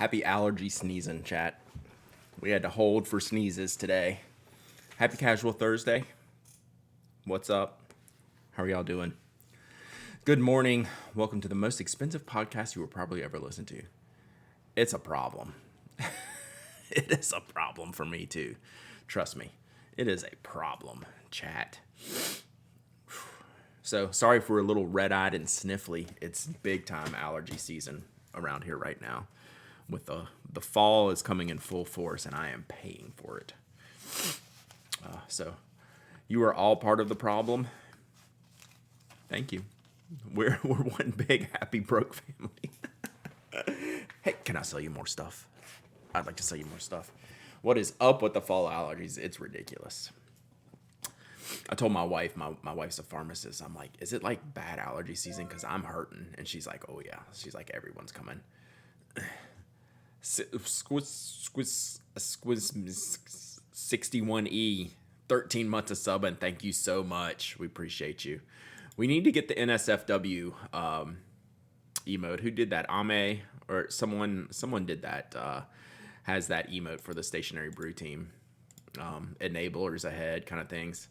Happy allergy sneezing, chat. We had to hold for sneezes today. Happy Casual Thursday. What's up? How are y'all doing? Good morning. Welcome to the most expensive podcast you will probably ever listen to. It's a problem. It is a problem for me too. Trust me. It is a problem, chat. So sorry if we're a little red-eyed and sniffly. It's big time allergy season around here right now. With the fall is coming in full force, and I am paying for it. So you are all part of the problem. Thank you. We're one big happy broke family. Hey, can I sell you more stuff? I'd like to sell you more stuff. What is up with the fall allergies? It's ridiculous. I told my wife, my wife's a pharmacist. I'm like, is it like bad allergy season? Because I'm hurting. And she's like, oh yeah. She's like, everyone's coming. Squiz 61E, 13 months of sub, and thank you so much. We appreciate you. We need to get the NSFW emote. Who did that? Ame or someone did that. Has that emote for the stationary brew team. Enablers ahead kind of things.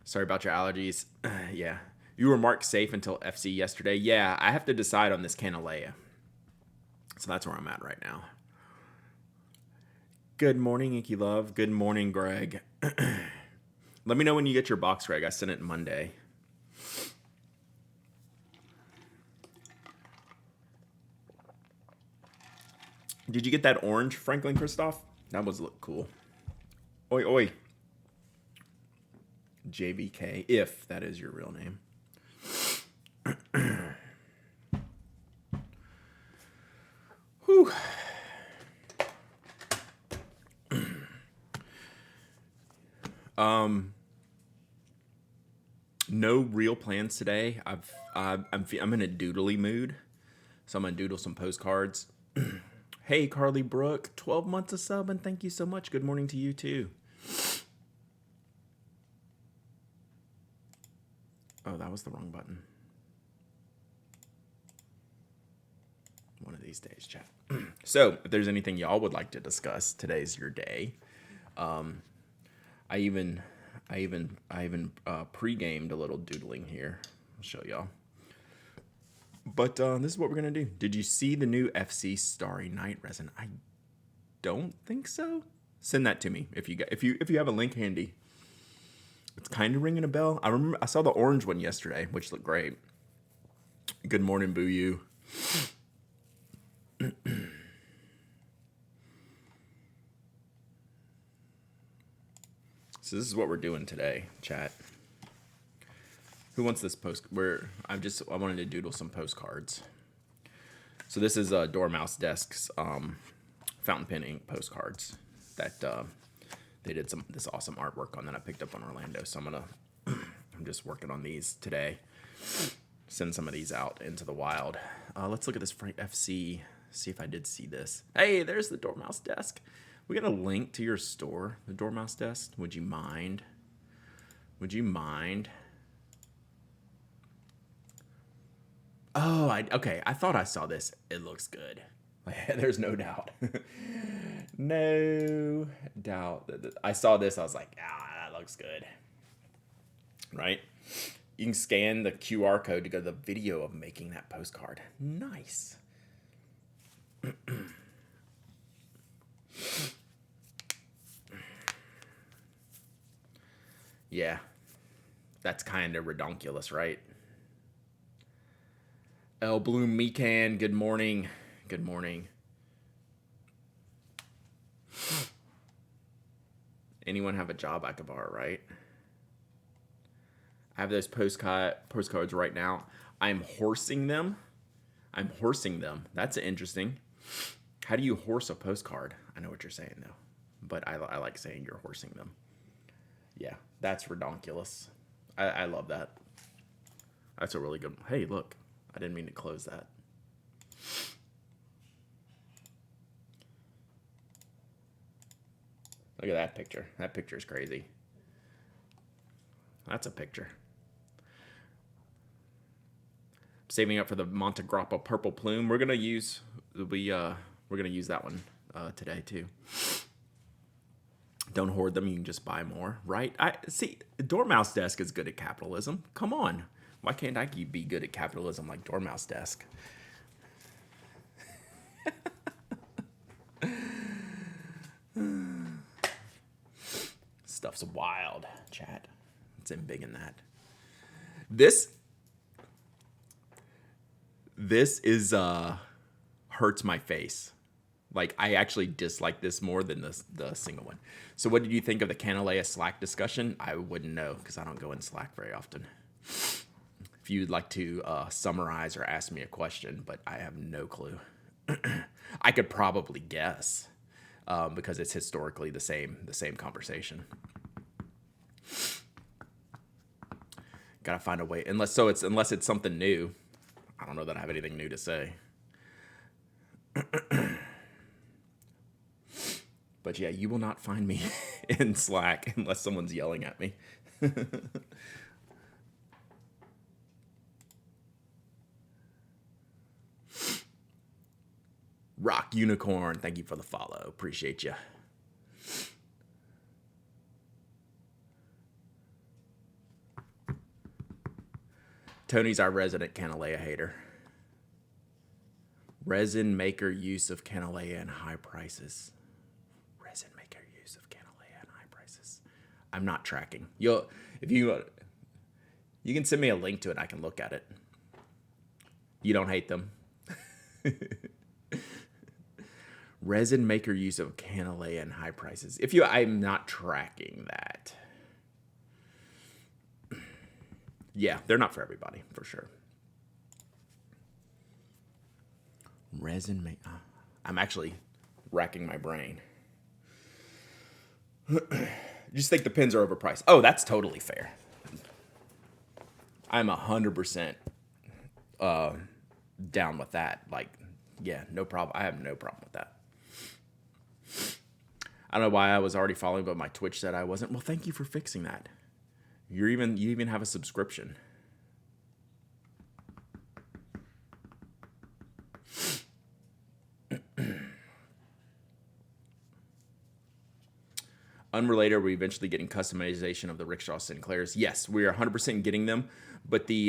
Sorry about your allergies. Yeah. You were marked safe until FC yesterday. Yeah, I have to decide on this Canalela. So that's where I'm at right now. Good morning, Inky Love. Good morning, Greg. Let me know when you get your box, Greg. I sent it Monday. Did you get that orange, Franklin Christoph? That was look cool. Oi, oi. JVK, if that is your real name. Whew. No real plans today. I'm in a doodly mood, so I'm gonna doodle some postcards. Hey, Carly Brooke, 12 months of sub, and thank you so much. Good morning to you too. Oh, that was the wrong button. One of these days, chat. So, if there's anything y'all would like to discuss, today's your day. I even pre-gamed a little doodling here. I'll show y'all. But this is what we're gonna do. Did you see the new FC Starry Night resin? I don't think so. Send that to me if you have a link handy. It's kind of ringing a bell. I saw the orange one yesterday, which looked great. Good morning, Boo You. So this is what we're doing today, chat. Who wants this post? I wanted to doodle some postcards. So this is Dormouse Desk's fountain pen ink postcards that they did this awesome artwork on that I picked up in Orlando. So I'm just working on these today. Send some of these out into the wild. Let's look at this FC. See if I did see this. Hey, there's the Dormouse Desk. We got a link to your store, the Dormouse Desk. Would you mind? Would you mind? Oh, okay. I thought I saw this. It looks good. There's no doubt. No doubt. I saw this. I was like, that looks good. Right? You can scan the QR code to go to the video of making that postcard. Nice. Yeah. That's kind of redonkulous, right? El Bloom Mecan, good morning. Good morning. Anyone have a job I could borrow, right? I have those postcards right now. I'm horsing them. That's interesting. How do you horse a postcard? I know what you're saying, though. But I like saying you're horsing them. Yeah, that's redonkulous. I love that. That's a really good... Hey, look. I didn't mean to close that. Look at that picture. That picture is crazy. That's a picture. Saving up for the Monte Grappa purple plume. We're We're going to use that one today too. Don't hoard them. You can just buy more, right? I see. Dormouse Desk is good at capitalism. Come on. Why can't I be good at capitalism like Dormouse Desk? Stuff's wild, chat. It's in big in that. This is hurts my face. Like, I actually dislike this more than the single one. So what did you think of the Canalela Slack discussion? I wouldn't know because I don't go in Slack very often. If you'd like to summarize or ask me a question, but I have no clue. I could probably guess because it's historically the same conversation. Gotta find a way, unless it's something new. I don't know that I have anything new to say. But yeah, you will not find me in Slack unless someone's yelling at me. Rock Unicorn, thank you for the follow. Appreciate you. Tony's our resident Canalela hater. Resin maker use of Canalela and high prices. Resin maker use of Canalela and high prices. I'm not tracking. You can send me a link to it. I can look at it. You don't hate them. Resin maker use of Canalela and high prices. I'm not tracking that. Yeah, they're not for everybody, for sure. Resin make. I'm actually racking my brain. Just think the pins are overpriced. Oh, that's totally fair. I'm 100% down with that. Like, yeah, no problem. I have no problem with that. I don't know why I was already following, but my Twitch said I wasn't. Well, thank you for fixing that. You even have a subscription. Unrelated, are we eventually getting customization of the Rickshaw Sinclairs? Yes, we are 100% getting them, but the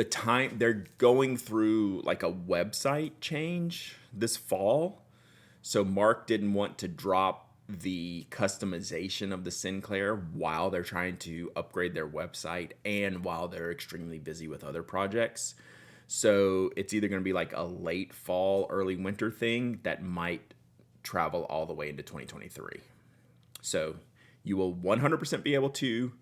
time they're going through like a website change this fall, so Mark didn't want to drop the customization of the Sinclair while they're trying to upgrade their website and while they're extremely busy with other projects. So it's either going to be like a late fall, early winter thing that might travel all the way into 2023. So you will 100% be able to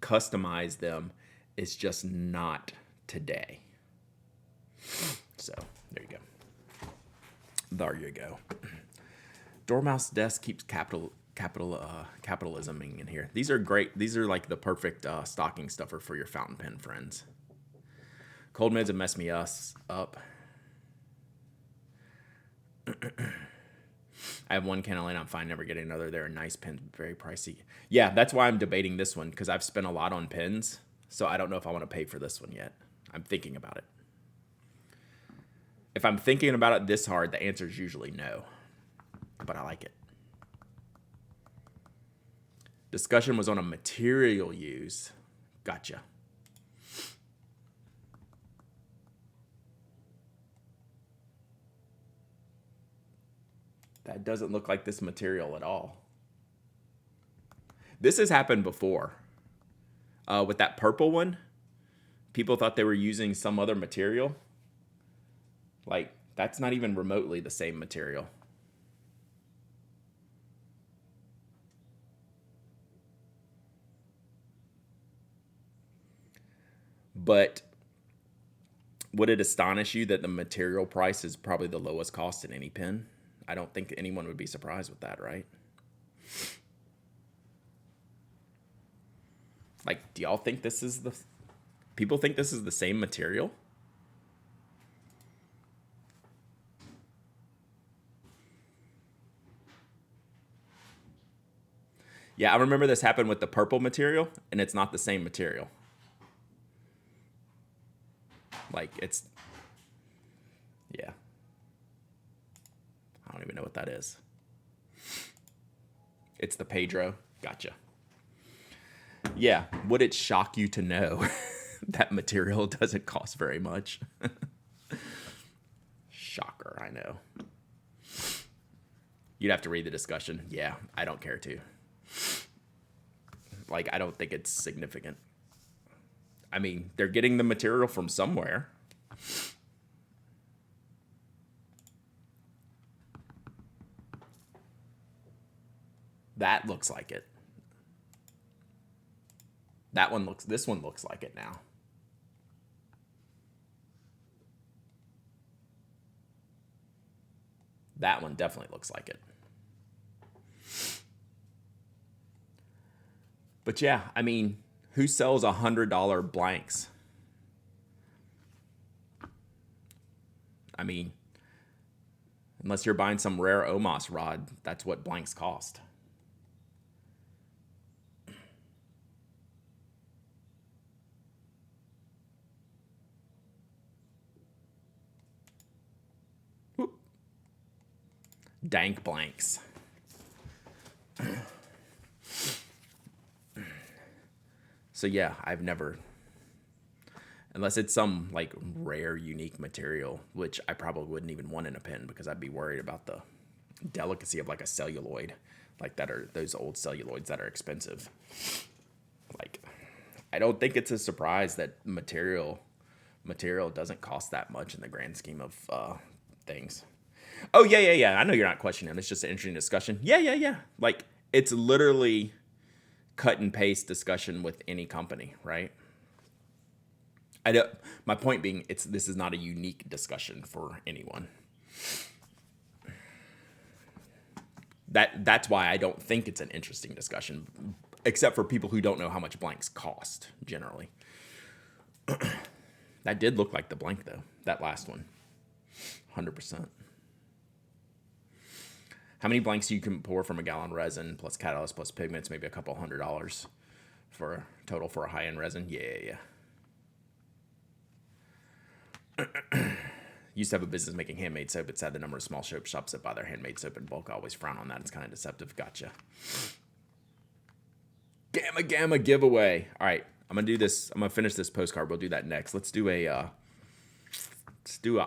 customize them. It's just not today. So there you go. There you go. Dormouse Desk keeps capitalisming in here. These are great. These are like the perfect stocking stuffer for your fountain pen friends. Cold meds have messed me up. I have one Canalela, I'm fine, never getting another. They're nice pens, very pricey. Yeah, that's why I'm debating this one, because I've spent a lot on pens, so I don't know if I want to pay for this one yet. I'm thinking about it. If I'm thinking about it this hard, the answer is usually no, but I like it. Discussion was on a material use. Gotcha. That doesn't look like this material at all. This has happened before. With that purple one, people thought they were using some other material. Like, that's not even remotely the same material. But would it astonish you that the material price is probably the lowest cost in any pen? I don't think anyone would be surprised with that, right? Like, do y'all think this is the... People think this is the same material? Yeah, I remember this happened with the purple material, and it's not the same material. Like, it's, yeah. I don't even know what that is. It's the Pedro. Gotcha. Yeah. Would it shock you to know that material doesn't cost very much? Shocker, I know. You'd have to read the discussion. Yeah, I don't care to. Like, I don't think it's significant. I mean, they're getting the material from somewhere. That looks like it. This one looks like it now. That one definitely looks like it. But yeah, I mean, who sells $100 blanks? I mean, unless you're buying some rare OMOS rod, that's what blanks cost. Whoop. Dank blanks. So yeah, I've never, unless it's some like rare, unique material, which I probably wouldn't even want in a pen because I'd be worried about the delicacy of like a celluloid, like that are those old celluloids that are expensive. Like, I don't think it's a surprise that material doesn't cost that much in the grand scheme of things. Oh yeah. I know you're not questioning it. It's just an interesting discussion. Yeah. Like, it's literally cut and paste discussion with any company, right? My point being, this is not a unique discussion for anyone. That's why I don't think it's an interesting discussion, except for people who don't know how much blanks cost generally. That did look like the blank though, that last one. 100%. How many blanks you can pour from a gallon resin plus catalyst plus pigments? Maybe a couple $100 for a total for a high-end resin. Yeah. Used to have a business making handmade soap. It said the number of small soap shops that buy their handmade soap in bulk always frown on that. It's kind of deceptive. Gotcha. Gamma giveaway. All right, I'm gonna do this. I'm gonna finish this postcard. We'll do that next. Let's do a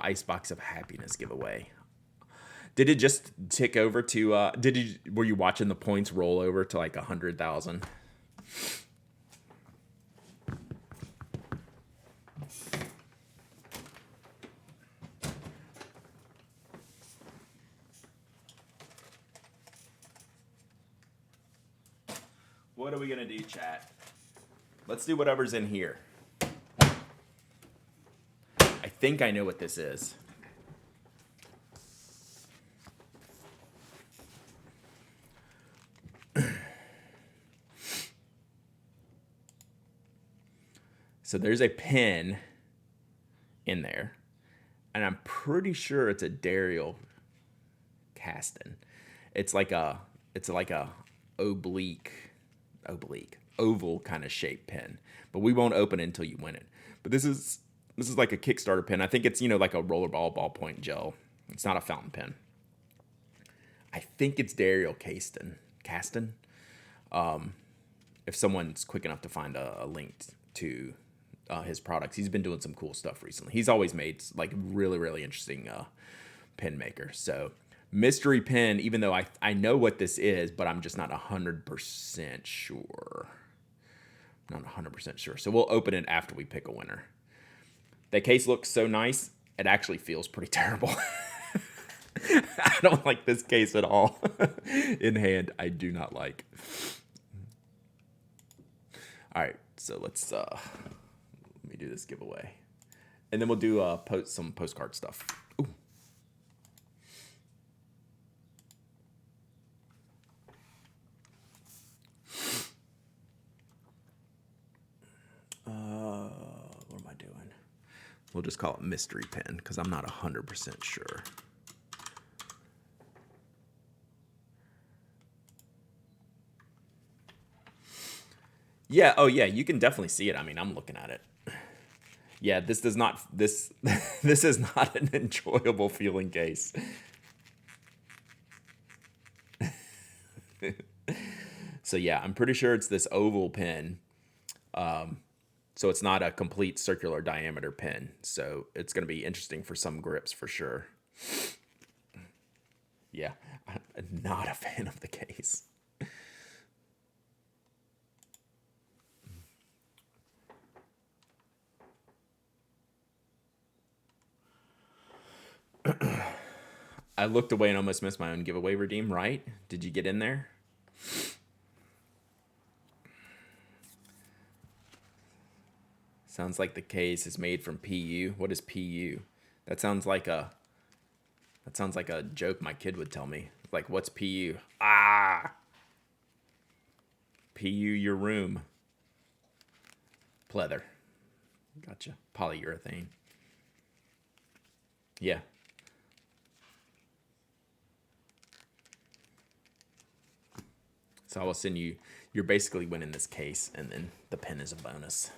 icebox of happiness giveaway. Did it just tick over to? Were you watching the points roll over to like 100,000? What are we gonna do, chat? Let's do whatever's in here. I think I know what this is. So there's a pen in there, and I'm pretty sure it's a Dariel Caston. It's like a oval kind of shaped pen, but we won't open it until you win it. But this is like a Kickstarter pen. I think it's like a rollerball ballpoint gel. It's not a fountain pen. I think it's Dariel Caston. If someone's quick enough to find a link to his products, he's been doing some cool stuff recently. He's always made like really, really interesting pen maker. So mystery pen, even though I know what this is, but I'm just not 100% sure. Not 100% sure. So we'll open it after we pick a winner. The case looks so nice, it actually feels pretty terrible. I don't like this case at all. In hand, I do not like. All right, so let's let me do this giveaway, and then we'll do some postcard stuff. Ooh. What am I doing? We'll just call it mystery pen because I'm not 100% sure. Yeah, oh yeah, you can definitely see it. I mean, I'm looking at it. Yeah, this does not this this is not an enjoyable feeling case. So yeah, I'm pretty sure it's this oval pen. So it's not a complete circular diameter pen. So it's going to be interesting for some grips for sure. Yeah, I'm not a fan of the case. I looked away and almost missed my own giveaway redeem, right? Did you get in there? Sounds like the case is made from PU. What is PU? That sounds like a joke my kid would tell me. Like, what's PU? Ah, PU your room. Pleather. Gotcha. Polyurethane. Yeah. So I will send you. You're basically winning this case, and then the pen is a bonus.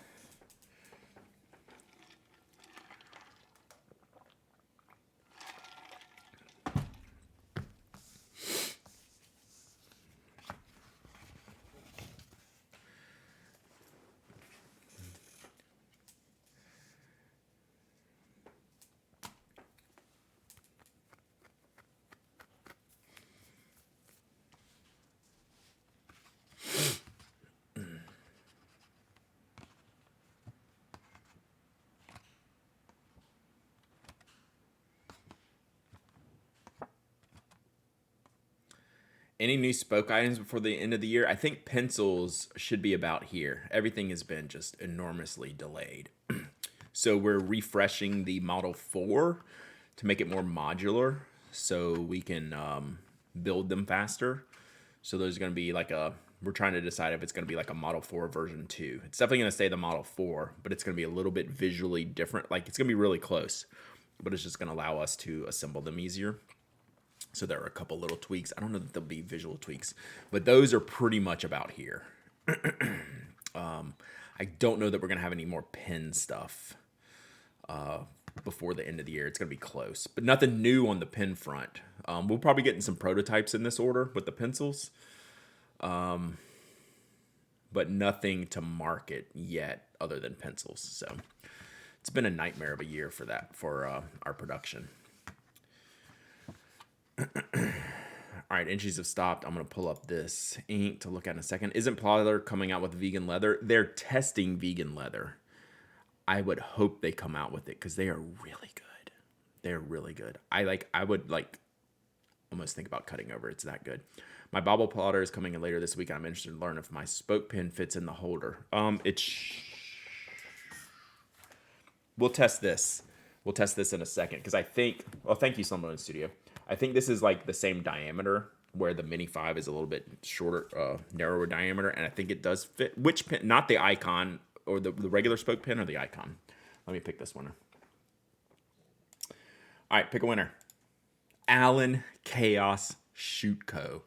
Any new spoke items before the end of the year? I think pencils should be about here. Everything has been just enormously delayed. So we're refreshing the Model 4 to make it more modular so we can build them faster. So there's going to be like we're trying to decide if it's going to be like a Model 4 version 2. It's definitely going to stay the Model 4, but it's going to be a little bit visually different. Like it's going to be really close, but it's just going to allow us to assemble them easier. So there are a couple little tweaks. I don't know that there'll be visual tweaks, but those are pretty much about here. I don't know that we're going to have any more pen stuff before the end of the year. It's going to be close, but nothing new on the pen front. We'll probably get in some prototypes in this order with the pencils, but nothing to market yet other than pencils. So it's been a nightmare of a year for that, for our production. All right, entries have stopped. I'm going to pull up this ink to look at in a second. Isn't Plotter coming out with vegan leather? They're testing vegan leather. I would hope they come out with it because they are really good. They're really good. I would almost think about cutting over. It's that good. My Bobble Plotter is coming in later this week. I'm interested to learn if my spoke pen fits in the holder. We'll test this. We'll test this in a second because I think. Well, thank you, someone in the studio. I think this is like the same diameter where the Mini 5 is a little bit shorter, narrower diameter, and I think it does fit. Which pen? Not the Icon or the regular spoke pen or the Icon. Let me pick this winner. All right, pick a winner. Alan Chaos Shutko.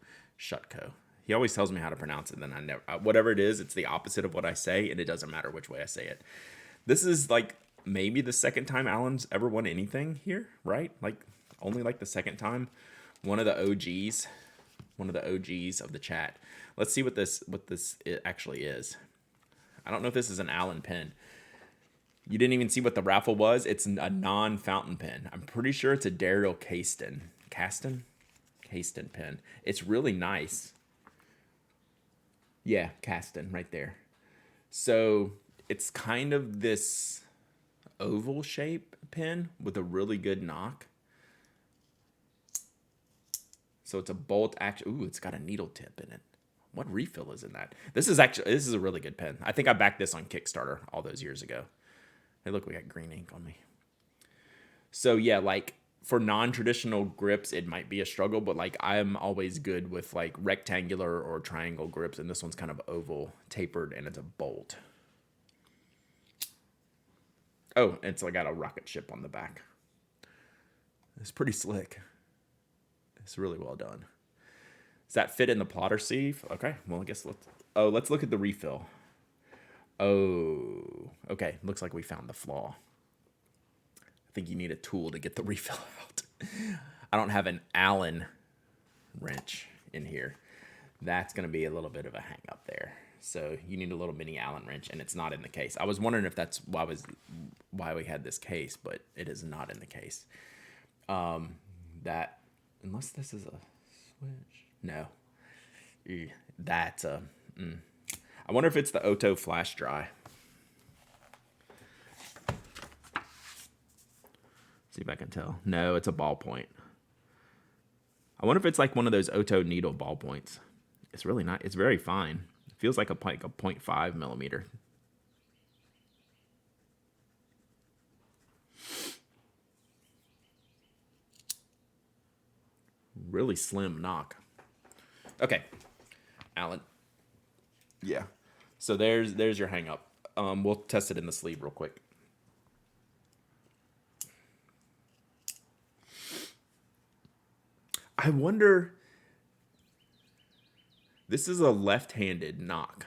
He always tells me how to pronounce it, then I never. Whatever it is, it's the opposite of what I say, and it doesn't matter which way I say it. This is like maybe the second time Alan's ever won anything here, right? Like only like the second time. One of the OGs of the chat. Let's see what this actually is. I don't know if this is an Allen pen. You didn't even see what the raffle was. It's a non-fountain pen. I'm pretty sure it's a Daryl Caston pen. It's really nice. Yeah, Caston right there. So it's kind of this oval shape pen with a really good knock. So it's a bolt action. Ooh, it's got a needle tip in it. What refill is in that? This is a really good pen. I think I backed this on Kickstarter all those years ago. Hey, look, we got green ink on me. So yeah, like for non-traditional grips, it might be a struggle, but like I'm always good with like rectangular or triangle grips, and this one's kind of oval, tapered, and it's a bolt. Oh, and it's got a rocket ship on the back. It's pretty slick. It's really well done. Does that fit in the plotter sleeve? Okay, well, I guess let's look at the refill. Oh, okay. Looks like we found the flaw. I think you need a tool to get the refill out. I don't have an Allen wrench in here. That's going to be a little bit of a hang up there. So you need a little mini Allen wrench, and it's not in the case. I was wondering if that's why we had this case, but it is not in the case. That, unless this is a switch. No. That's a... I wonder if it's the Otto flash dry. See if I can tell. No, it's a ballpoint. I wonder if it's like one of those Otto needle ballpoints. It's really not. It's very fine. It feels like a 0.5 millimeter. Really slim knock. Okay, Alan. Yeah. So there's your hang up. We'll test it in the sleeve real quick. I wonder, this is a left-handed knock.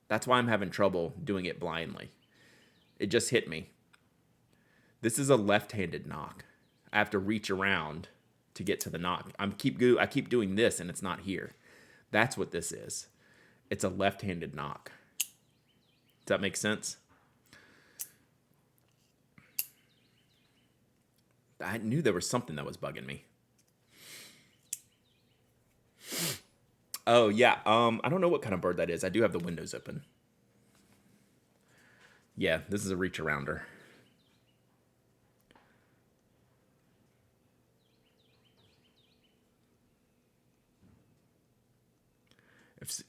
That's why I'm having trouble doing it blindly. It just hit me. This is a left-handed knock. I have to reach around to get to the knock. I keep doing this and it's not here. That's what this is. It's a left-handed knock. Does that make sense? I knew there was something that was bugging me. Oh, yeah. I don't know what kind of bird that is. I do have the windows open. Yeah, this is a reach arounder.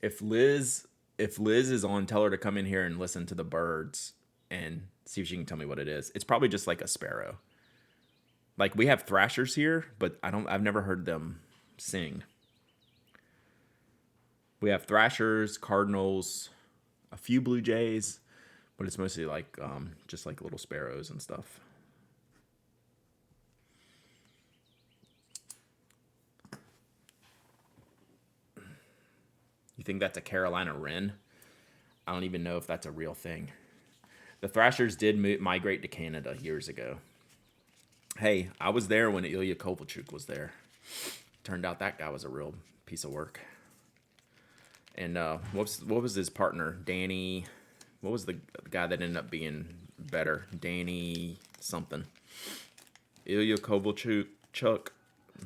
If Liz is on, tell her to come in here and listen to the birds and see if she can tell me what it is. It's probably just like a sparrow. Like, we have thrashers here, but I've never heard them sing. We have thrashers, cardinals, a few blue jays, but it's mostly like just like little sparrows and stuff. You think that's a Carolina wren? I don't even know if that's a real thing. The thrashers did migrate to Canada years ago. Hey, I was there when Ilya Kovalchuk was there. Turned out that guy was a real piece of work. And what was his partner? Danny. What was the guy that ended up being better? Danny something. Ilya Kovalchuk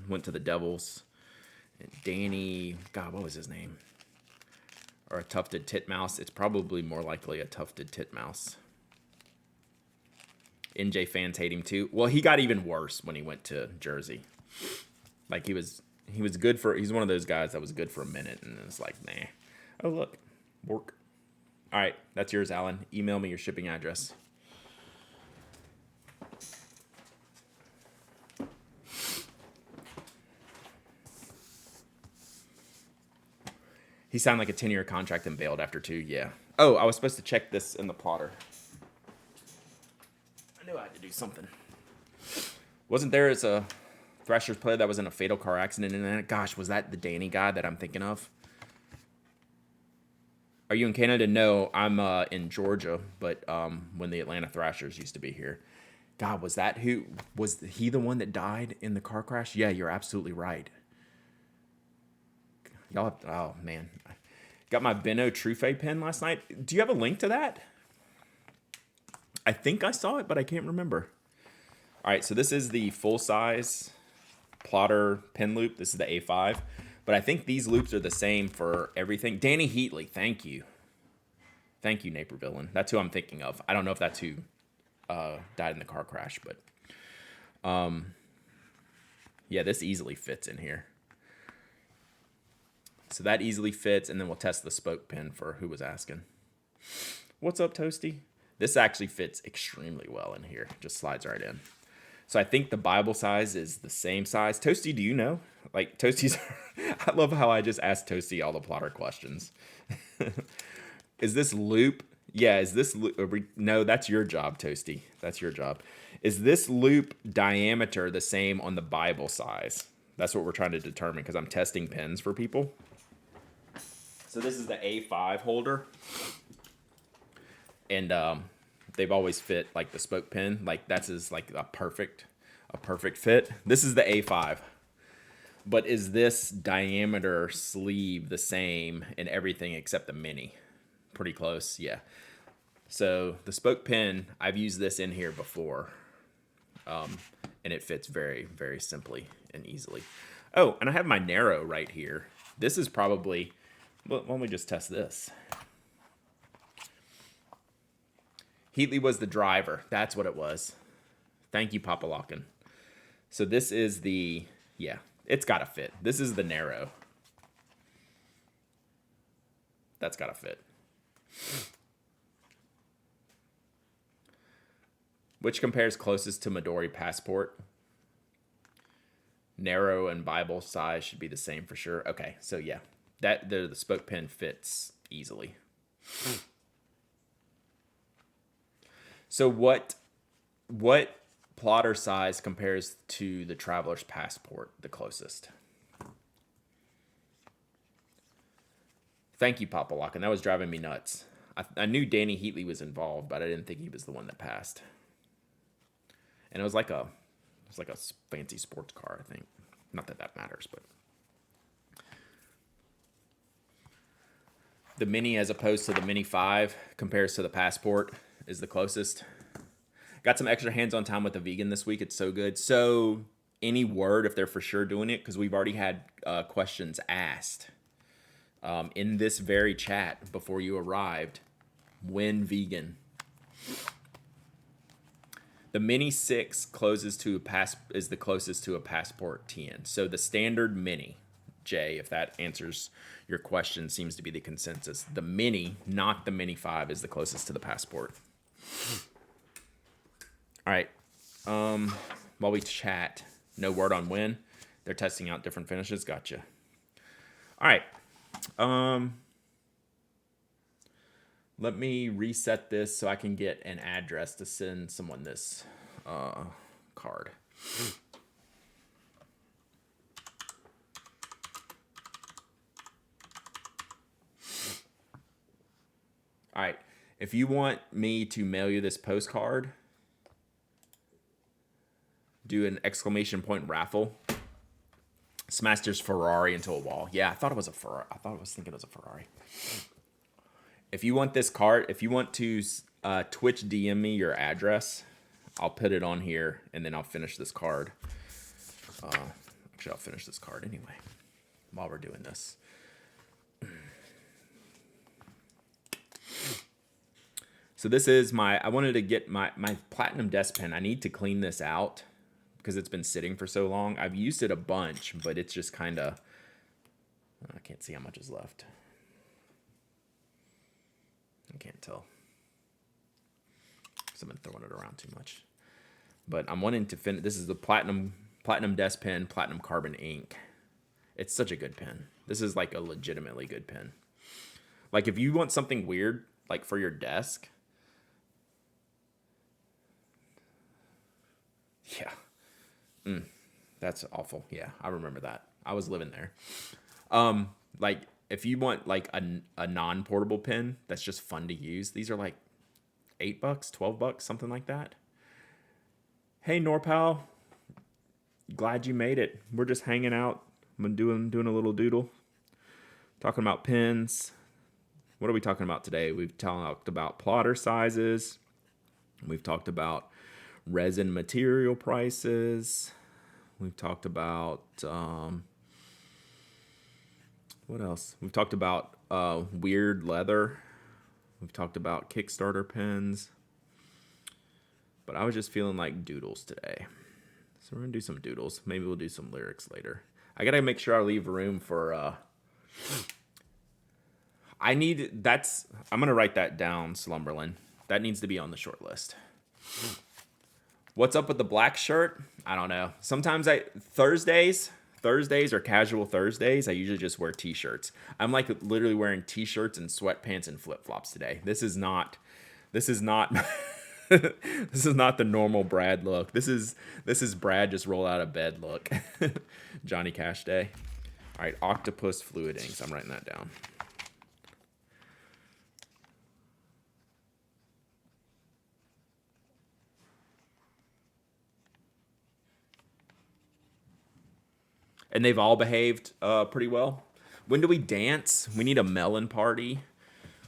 went to the Devils. And Danny, God, what was his name? Or a tufted titmouse. It's probably more likely a tufted titmouse. NJ fans hate him too. Well, he got even worse when he went to Jersey. Like, he was good for, he's one of those guys that was good for a minute, and it's like, nah. Oh, look, work. All right, that's yours, Alan. Email me your shipping address. He signed like a 10-year contract and bailed after 2. Yeah. Oh, I was supposed to check this in the plotter. I knew I had to do something. Wasn't there as a Thrashers player that was in a fatal car accident? And gosh, was that the Danny guy that I'm thinking of? Are you in Canada? No, I'm in Georgia, but when the Atlanta Thrashers used to be here. God, was he the one that died in the car crash? Yeah, you're absolutely right. Y'all, oh man, got my Benno Trufe pen last night. Do you have a link to that? I think I saw it, but I can't remember. All right, so this is the full-size plotter pen loop. This is the A5, but I think these loops are the same for everything. Danny Heatley, thank you, Naper Villain. That's who I'm thinking of. I don't know if that's who died in the car crash, but yeah, this easily fits in here. So that easily fits, and then we'll test the spoke pin for who was asking. What's up, Toasty? This actually fits extremely well in here. Just slides right in. So I think the Bible size is the same size. Toasty, do you know? Like, Toasty's... I love how I just asked Toasty all the plotter questions. Is this loop... Yeah, is this loop... No, that's your job, Toasty. That's your job. Is this loop diameter the same on the Bible size? That's what we're trying to determine, because I'm testing pens for people. So this is the A5 holder. and they've always fit like the spoke pin. Like that's like a perfect fit. This is the A5. But is this diameter sleeve the same in everything except the mini? Pretty close, yeah. So the spoke pin, I've used this in here before. And it fits very, very simply and easily. Oh, and I have my narrow right here. This is probably, well, why don't we just test this? Heatley was the driver. That's what it was. Thank you, Papa Lockin. So this is the, yeah, it's got to fit. This is the narrow. That's got to fit. Which compares closest to Midori Passport? Narrow and Bible size should be the same for sure. Okay, so yeah, that the spoke pin fits easily. So what plotter size compares to the Traveler's Passport the closest? Thank you, Papa Lock, and that was driving me nuts. I knew Danny Heatley was involved, but I didn't think he was the one that passed. And it was like a fancy sports car, I think. Not that that matters, but the Mini as opposed to the Mini 5 compares to the Passport is the closest. Got some extra hands-on time with the vegan this week. It's so good. So any word if they're for sure doing it, because we've already had questions asked in this very chat before you arrived. When vegan? The Mini 6 closes to is the closest to a Passport 10. So the standard Mini, Jay, if that answers your question, seems to be the consensus. The Mini, not the Mini 5, is the closest to the Passport. All right. While we chat, no word on when. They're testing out different finishes. Gotcha. All right. Let me reset this so I can get an address to send someone this card. All right. If you want me to mail you this postcard, do an exclamation point raffle. Smash this Ferrari into a wall. Yeah, I thought it was a Ferrari. I was thinking it was a Ferrari. If you want this card, if you want to Twitch DM me your address, I'll put it on here, and then I'll finish this card. Actually, I'll finish this card anyway while we're doing this. So this is I wanted to get my Platinum desk pen. I need to clean this out because it's been sitting for so long. I've used it a bunch, but it's just kind of, I can't see how much is left. I can't tell. Because I've been throwing it around too much. But I'm wanting to finish. This is the Platinum desk pen, Platinum Carbon ink. It's such a good pen. This is like a legitimately good pen. Like if you want something weird, like for your desk. Yeah. That's awful. Yeah, I remember that. I was living there. Like if you want like a non-portable pen that's just fun to use, these are like $8, $12, something like that. Hey NorPal, glad you made it. We're just hanging out. I'm doing a little doodle. Talking about pens. What are we talking about today? We've talked about plotter sizes. We've talked about resin material prices. We've talked about what else? We've talked about weird leather. We've talked about Kickstarter pens. But I was just feeling like doodles today. So we're going to do some doodles. Maybe we'll do some lyrics later. I got to make sure I leave room for... I'm going to write that down, Slumberland. That needs to be on the short list. What's up with the black shirt? I don't know. Sometimes Thursdays are casual Thursdays. I usually just wear t-shirts. I'm like literally wearing t-shirts and sweatpants and flip-flops today. This is not this is not the normal Brad look. This is Brad just roll out of bed look. Johnny Cash Day. All right, octopus fluid inks. I'm writing that down. And they've all behaved pretty well. When do we dance? We need a melon party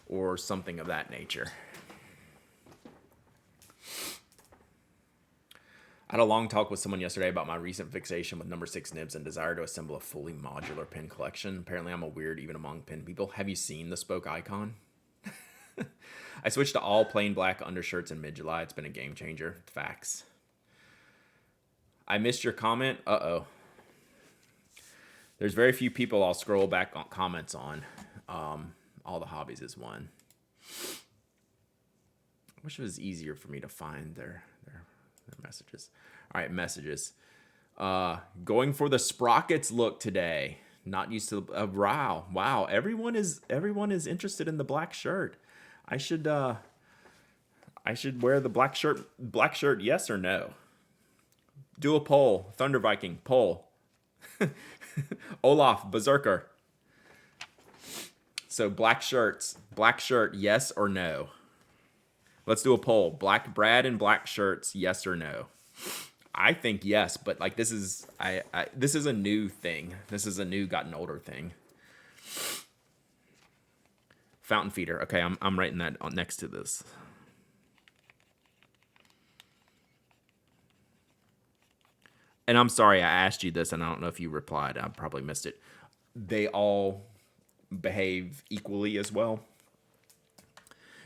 or something of that nature. I had a long talk with someone yesterday about my recent fixation with number 6 nibs and desire to assemble a fully modular pen collection. Apparently I'm a weird even among pen people. Have you seen the spoke icon? I switched to all plain black undershirts in mid-July. It's been a game changer. Facts. I missed your comment. Uh-oh. There's very few people I'll scroll back on comments on. All the hobbies is one. I wish it was easier for me to find their messages. All right, messages. Going for the sprockets look today. Not used to wow. Everyone is interested in the black shirt. I should wear the black shirt. Black shirt, yes or no? Do a poll. Thunder Viking poll. Olaf Berserker. So black shirt, yes or no? Let's do a poll. Brad and black shirts, yes or no? I think yes, but like this is a new thing. This is a new gotten older thing. Fountain feeder. Okay, I'm writing that on next to this. And I'm sorry I asked you this, and I don't know if you replied. I probably missed it. They all behave equally as well.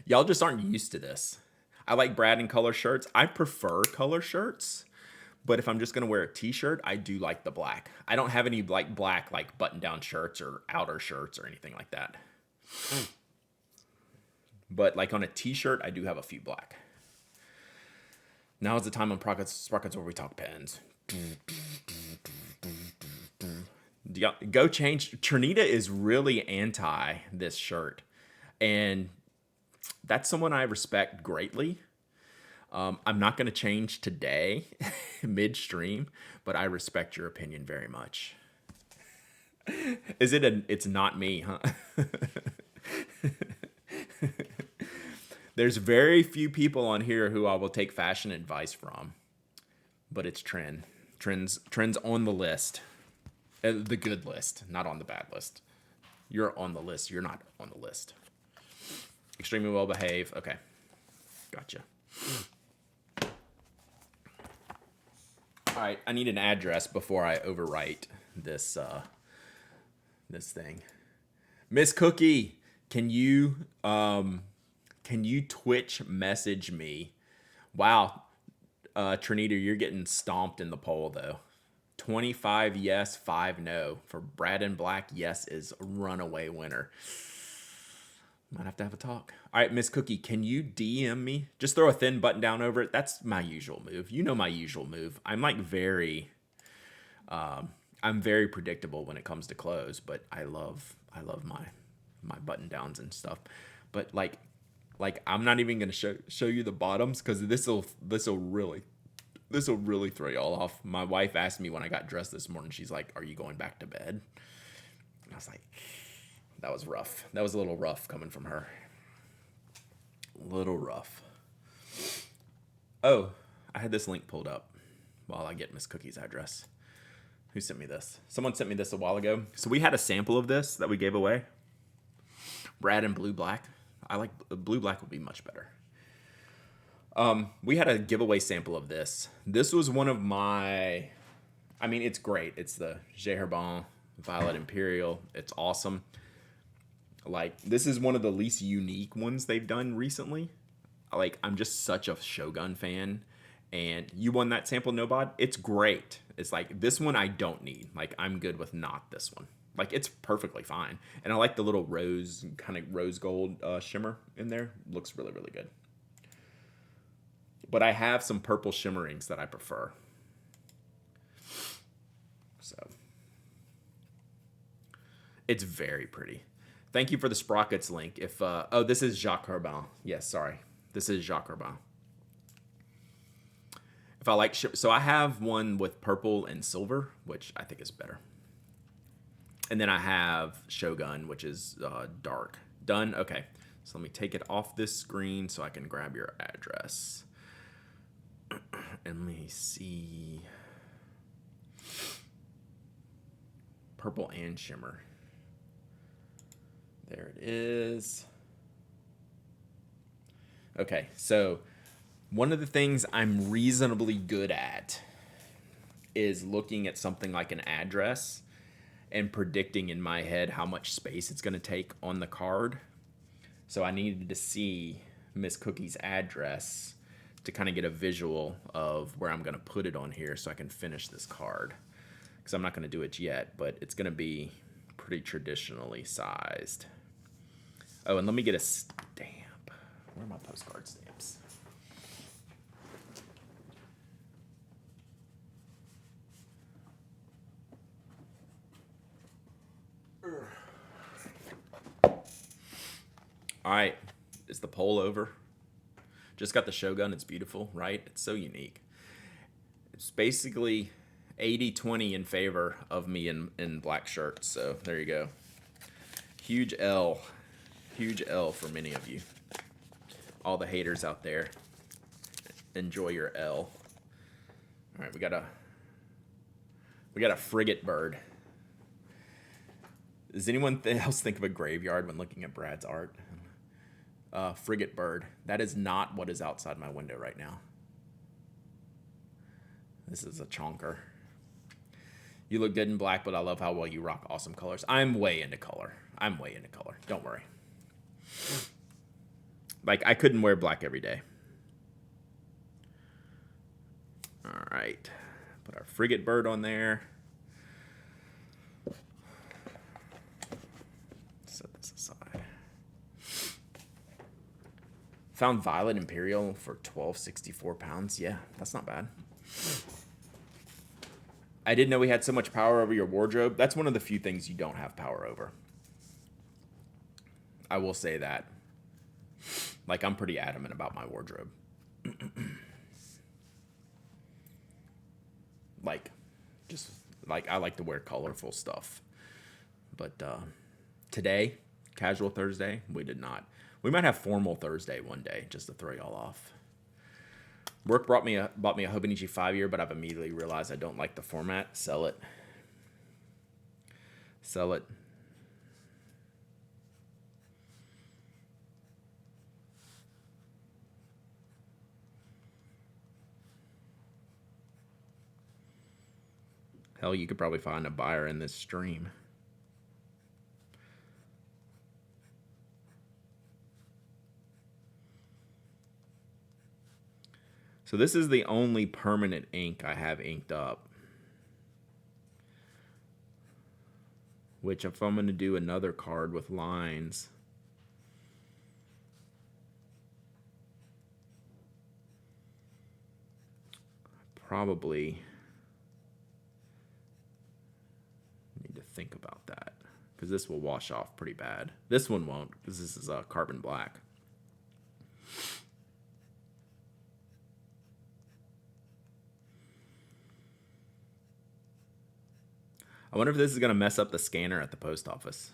Y'all just aren't used to this. I like Brad in color shirts. I prefer color shirts, but if I'm just gonna wear a t-shirt, I do like the black. I don't have any like black like button-down shirts or outer shirts or anything like that. But like on a t-shirt, I do have a few black. Now is the time on Sprockets where we talk pens. Go change. Trinita is really anti this shirt, and that's someone I respect greatly. I'm not going to change today, midstream, but I respect your opinion very much. It's not me, huh? There's very few people on here who I will take fashion advice from, but it's trend. Trends on the list. The good list, not on the bad list. You're on the list. You're not on the list. Extremely well behaved. Okay. Gotcha. All right. I need an address before I overwrite this thing. Miss Cookie, can you Twitch message me? Wow. Trinita, you're getting stomped in the poll though. 25 yes, 5 no. For Brad and Black, yes is runaway winner. Might have to have a talk. All right, Miss Cookie, can you DM me? Just throw a thin button down over it. That's my usual move. You know my usual move. I'm like I'm very predictable when it comes to clothes, but I love my button downs and stuff. But like I'm not even gonna show you the bottoms because this'll really throw y'all off. My wife asked me when I got dressed this morning, she's like, "Are you going back to bed?" And I was like, that was rough. That was a little rough coming from her. A little rough. Oh, I had this link pulled up while I get Miss Cookie's address. Who sent me this? Someone sent me this a while ago. So we had a sample of this that we gave away. Brad and Blue Black. I like Blue Black would be much better. We had a giveaway sample of this. This was one of my, I mean, it's great. It's the J. Herbin Violet Imperial. It's awesome. Like, this is one of the least unique ones they've done recently. Like, I'm just such a Shogun fan. And you won that sample, Nobod. It's great. It's like, this one I don't need. Like, I'm good with not this one. Like, it's perfectly fine. And I like the little kind of rose gold shimmer in there. Looks really, really good. But I have some purple shimmerings that I prefer. So, it's very pretty. Thank you for the Sprockets link. If oh, this is Jacques Herbin. Yes, sorry. This is Jacques Herbin. If I like, so I have one with purple and silver, which I think is better. And then I have Shogun, which is dark. Done? Okay. So let me take it off this screen so I can grab your address. And let me see. purple and shimmer. There it is. Okay, so one of the things I'm reasonably good at is looking at something like an address and predicting in my head how much space it's going to take on the card. So I needed to see Miss Cookie's address to kind of get a visual of where I'm going to put it on here so I can finish this card. Because I'm not going to do it yet, but it's going to be pretty traditionally sized. Oh, and let me get a stamp. Where are my postcard stamps? All right, is the poll over? Just got the Shogun. It's beautiful, right? It's so unique. It's basically 80-20 in favor of me in black shirts. So there you go. Huge L. Huge L for many of you. All the haters out there. Enjoy your L. All right, we got a frigate bird. Does anyone else think of a graveyard when looking at Brad's art? Frigate bird. That is not what is outside my window right now. This is a chonker. You look good in black, but I love how well you rock awesome colors. I'm way into color. Don't worry. Like, I couldn't wear black every day. All right. Put our frigate bird on there. Set this aside. Found Violet Imperial for £12.64. Yeah, that's not bad. I didn't know we had so much power over your wardrobe. That's one of the few things you don't have power over. I will say that. Like, I'm pretty adamant about my wardrobe. Like, just, like, I like to wear colorful stuff. But today, casual Thursday, we did not. We might have formal Thursday one day, just to throw y'all off. Work bought me a Hobonichi 5-year, but I've immediately realized I don't like the format. Sell it. Sell it. Hell, you could probably find a buyer in this stream. So this is the only permanent ink I have inked up. Which, if I'm going to do another card with lines, probably need to think about that. Because this will wash off pretty bad. This one won't, because this is carbon black. I wonder if this is going to mess up the scanner at the post office.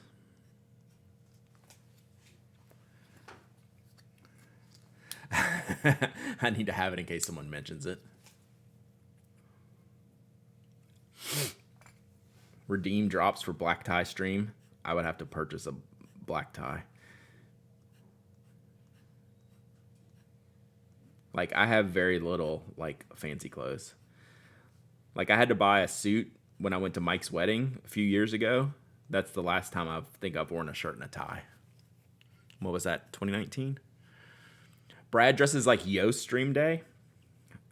I need to have it in case someone mentions it. Redeem drops for black tie stream. I would have to purchase a black tie. Like, I have very little, like, fancy clothes. Like, I had to buy a suit when I went to Mike's wedding a few years ago. That's the last time I think I've worn a shirt and a tie. What was that, 2019? Brad dresses like Yoast stream day.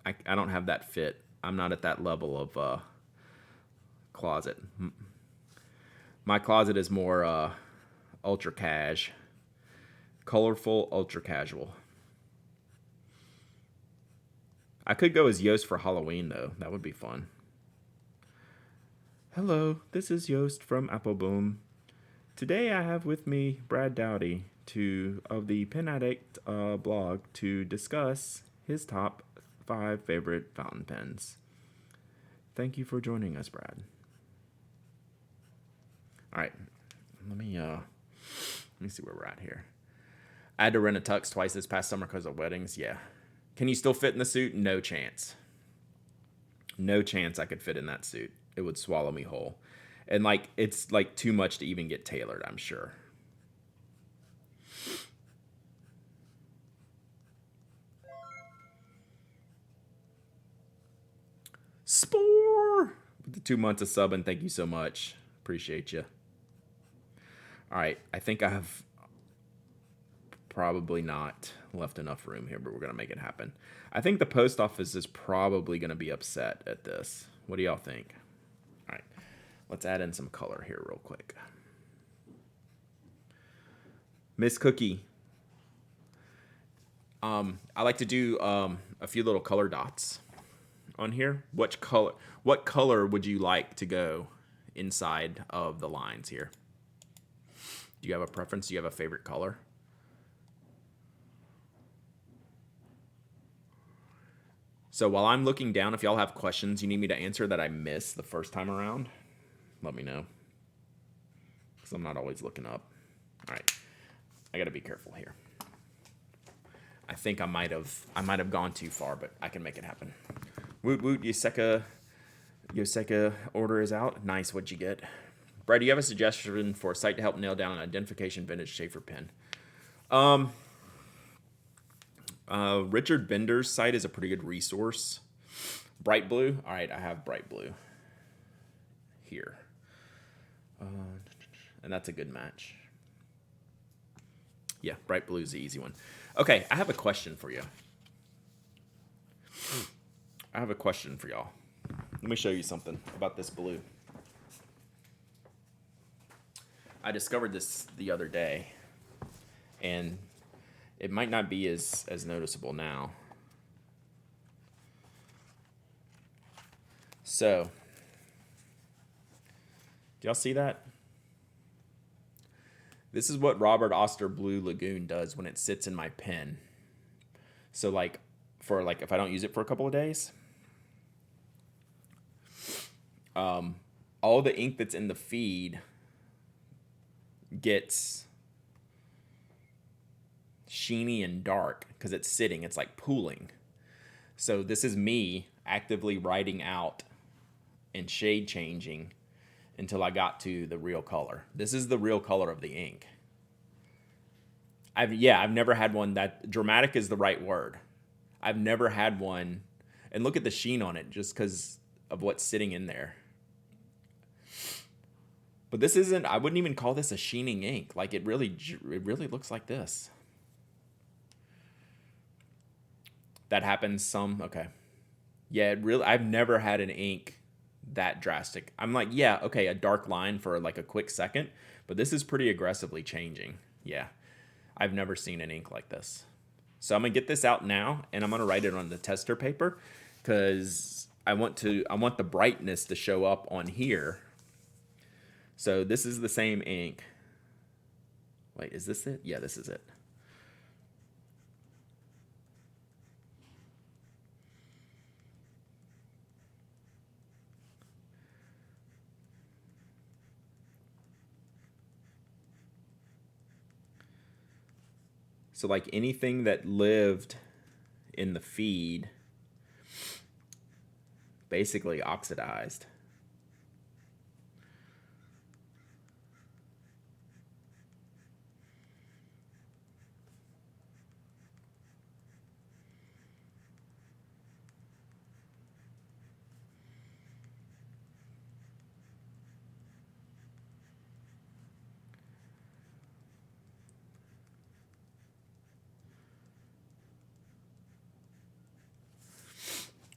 I don't have that fit. I'm not at that level of closet. My closet is more ultra cash. Colorful, ultra casual. I could go as Yoast for Halloween, though. That would be fun. Hello, this is Yoast from Appleboom. Today I have with me Brad Dowdy of the Pen Addict blog to discuss his top 5 favorite fountain pens. Thank you for joining us, Brad. All right, let me see where we're at here. I had to rent a tux twice this past summer because of weddings. Yeah. Can you still fit in the suit? No chance. No chance I could fit in that suit. It would swallow me whole. And like it's like too much to even get tailored, I'm sure. Spore with the 2 months of subbing. Thank you so much. Appreciate you. All right, I think I have probably not left enough room here, but we're gonna make it happen. I think the post office is probably gonna be upset at this. What do y'all think? All right, let's add in some color here real quick. Miss Cookie. I like to do a few little color dots on here. What color would you like to go inside of the lines here? Do you have a preference? Do you have a favorite color? So while I'm looking down, if y'all have questions you need me to answer that I missed the first time around, let me know. Because I'm not always looking up. All right. I got to be careful here. I think I might have gone too far, but I can make it happen. Woot woot, Yoseka order is out. Nice, what'd you get? Brad, do you have a suggestion for a site to help nail down an identification vintage Schaefer pen? Richard Bender's site is a pretty good resource. Bright Blue. All right, I have Bright Blue here. And that's a good match. Yeah, Bright Blue is the easy one. Okay, I have a question for you. I have a question for y'all. Let me show you something about this blue. I discovered this the other day, and it might not be as noticeable now. So, do y'all see that? This is what Robert Oster Blue Lagoon does when it sits in my pen. So like, if I don't use it for a couple of days, all the ink that's in the feed gets sheeny and dark because it's sitting. It's like pooling. So this is me actively writing out and shade changing until I got to the real color. This is the real color of the ink. I've never had one that dramatic is the right word. I've never had one, and look at the sheen on it just because of what's sitting in there. But this isn't, I wouldn't even call this a sheening ink. Like it really looks like this. That happens some, okay. Yeah, I've never had an ink that drastic. I'm like, yeah, okay, a dark line for like a quick second, but this is pretty aggressively changing. Yeah, I've never seen an ink like this. So I'm gonna get this out now, and I'm gonna write it on the tester paper because I want the brightness to show up on here. So this is the same ink. Wait, is this it? Yeah, this is it. So like anything that lived in the feed basically oxidized.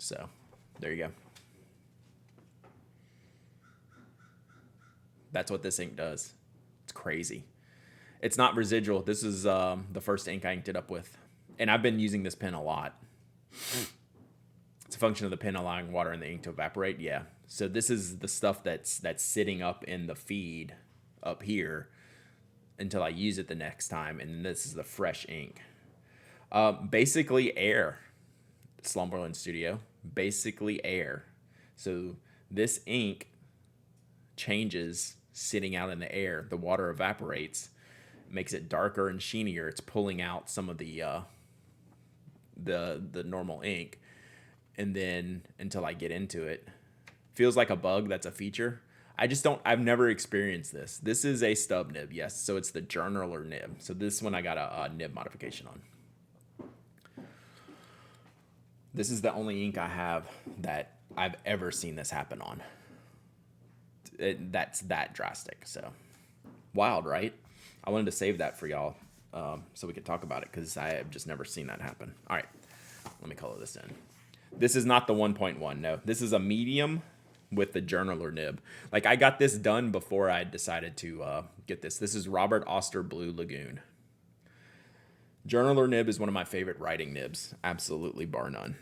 So there you go. That's what this ink does. It's crazy. It's not residual. This is the first ink I inked it up with. And I've been using this pen a lot. It's a function of the pen allowing water and the ink to evaporate. Yeah. So this is the stuff that's sitting up in the feed up here until I use it the next time. And this is the fresh ink. Basically air. Slumberland Studio. Basically air. So this ink changes sitting out in the air. The water evaporates, makes it darker and sheenier. It's pulling out some of the normal ink, and then until I get into it, feels like a bug. That's a feature. I've never experienced this. This is a stub nib, yes. So it's the journaler nib. So this one I got a nib modification on. This is the only ink I have that I've ever seen this happen on. That's that drastic. So wild, right? I wanted to save that for y'all so we could talk about it because I have just never seen that happen. All right, let me color this in. This is not the 1.1. No, this is a medium with the journaler nib. Like I got this done before I decided to get this. This is Robert Oster Blue Lagoon. Journaler nib is one of my favorite writing nibs, absolutely bar none.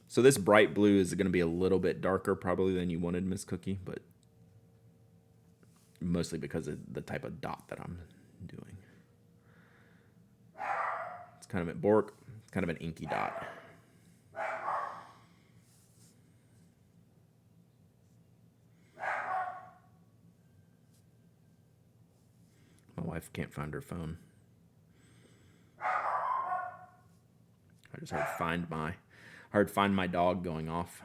So this bright blue is going to be a little bit darker probably than you wanted, Miss Cookie, but mostly because of the type of dot that I'm doing. It's kind of a Bork, kind of an inky dot. My wife can't find her phone. I just heard find my dog going off.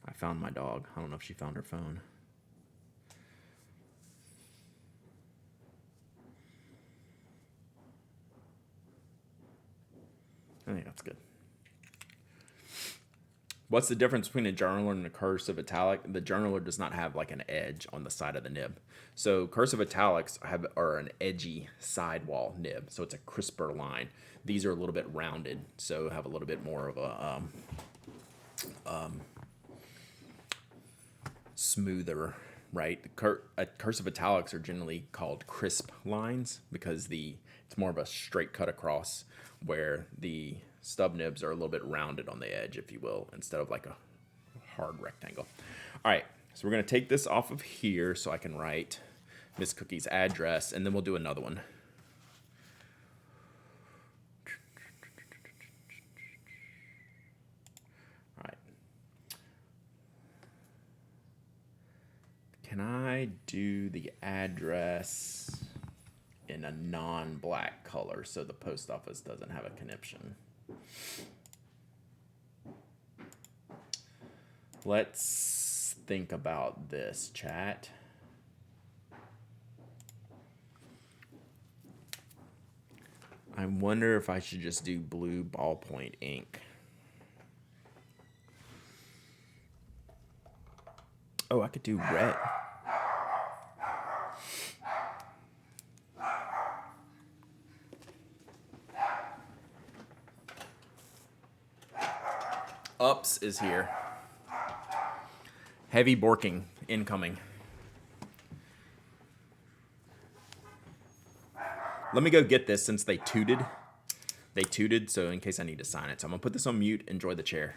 I found my dog. I don't know if she found her phone. I think that's good. What's the difference between a journaler and a cursive italic? The journaler does not have like an edge on the side of the nib. So cursive italics are an edgy sidewall nib. So it's a crisper line. These are a little bit rounded, so have a little bit more of a smoother, right? Cursive italics are generally called crisp lines because it's more of a straight cut across, where the stub nibs are a little bit rounded on the edge, if you will, instead of like a hard rectangle. All right, so we're gonna take this off of here so I can write Miss Cookie's address, and then we'll do another one. All right. Can I do the address in a non-black color so the post office doesn't have a conniption? Let's think about this, chat. I wonder if I should just do blue ballpoint ink. Oh, I could do red. Ups is here. Heavy borking incoming. Let me go get this since they tooted. They tooted, so in case I need to sign it. So I'm going to put this on mute. Enjoy the chair.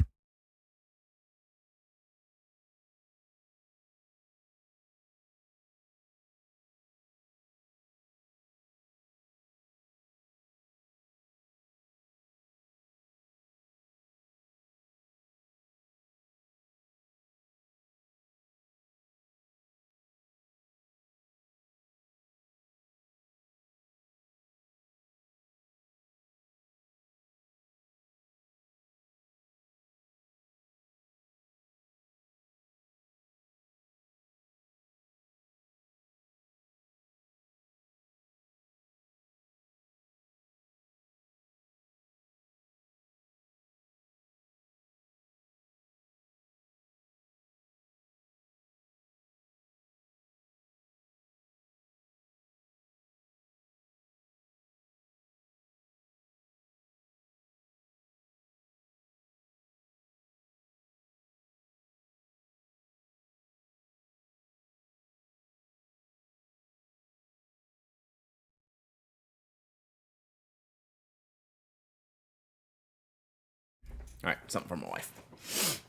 All right, something from my wife.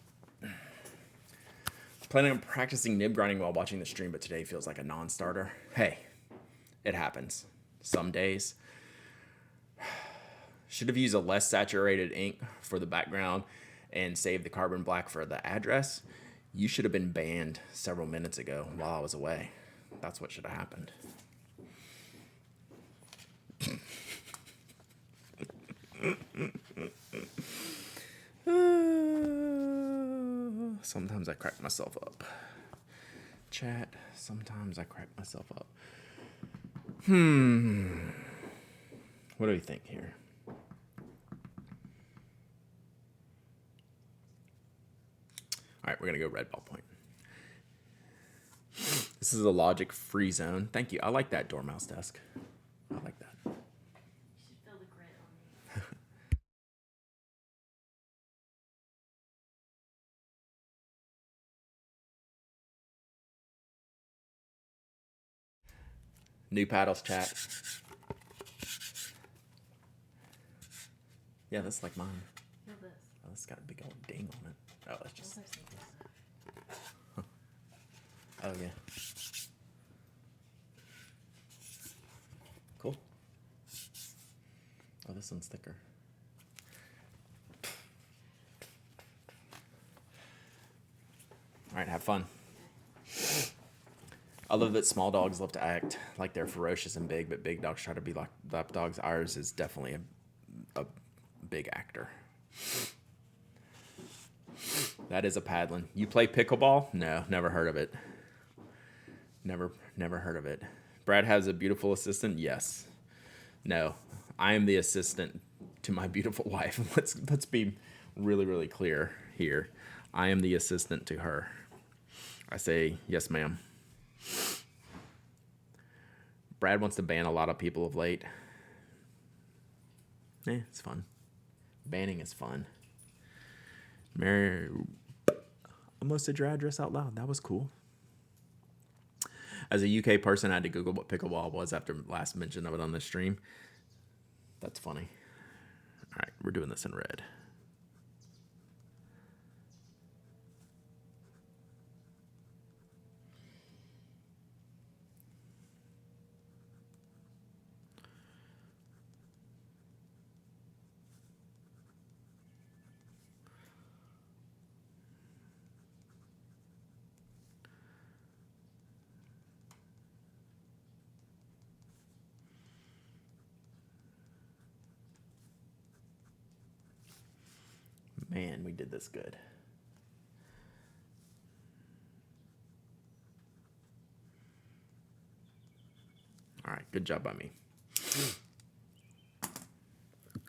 Planning on practicing nib grinding while watching the stream, but today feels like a non-starter. Hey, it happens. Some days. Should have used a less saturated ink for the background. and save the carbon black for the address, you should have been banned several minutes ago while I was away. That's what should have happened. Sometimes I crack myself up. Chat, sometimes I crack myself up. What do you think here? All right, we're going to go red ballpoint. This is a logic free zone. Thank you. I like that dormouse desk. I like that. You should feel the grit on me. New paddles, chat. Yeah, that's like mine. Feel this. Oh, it's got a big old ding on it. Oh, that's just. Those are sneakers. Oh, yeah. Cool. Oh, this one's thicker. All right, have fun. I love that small dogs love to act like they're ferocious and big, but big dogs try to be like lap dogs. Ours is definitely a big actor. That is a paddling. You play pickleball? No, never heard of it. Never heard of it. Brad has a beautiful assistant? Yes. No, I am the assistant to my beautiful wife. Let's be really, really clear here. I am the assistant to her. I say, yes, ma'am. Brad wants to ban a lot of people of late. It's fun. Banning is fun. Mary, almost said your address out loud. That was cool. As a UK person, I had to Google what pickleball was after last mention of it on the stream. That's funny. All right, we're doing this in red. Man, we did this good. All right, good job by me.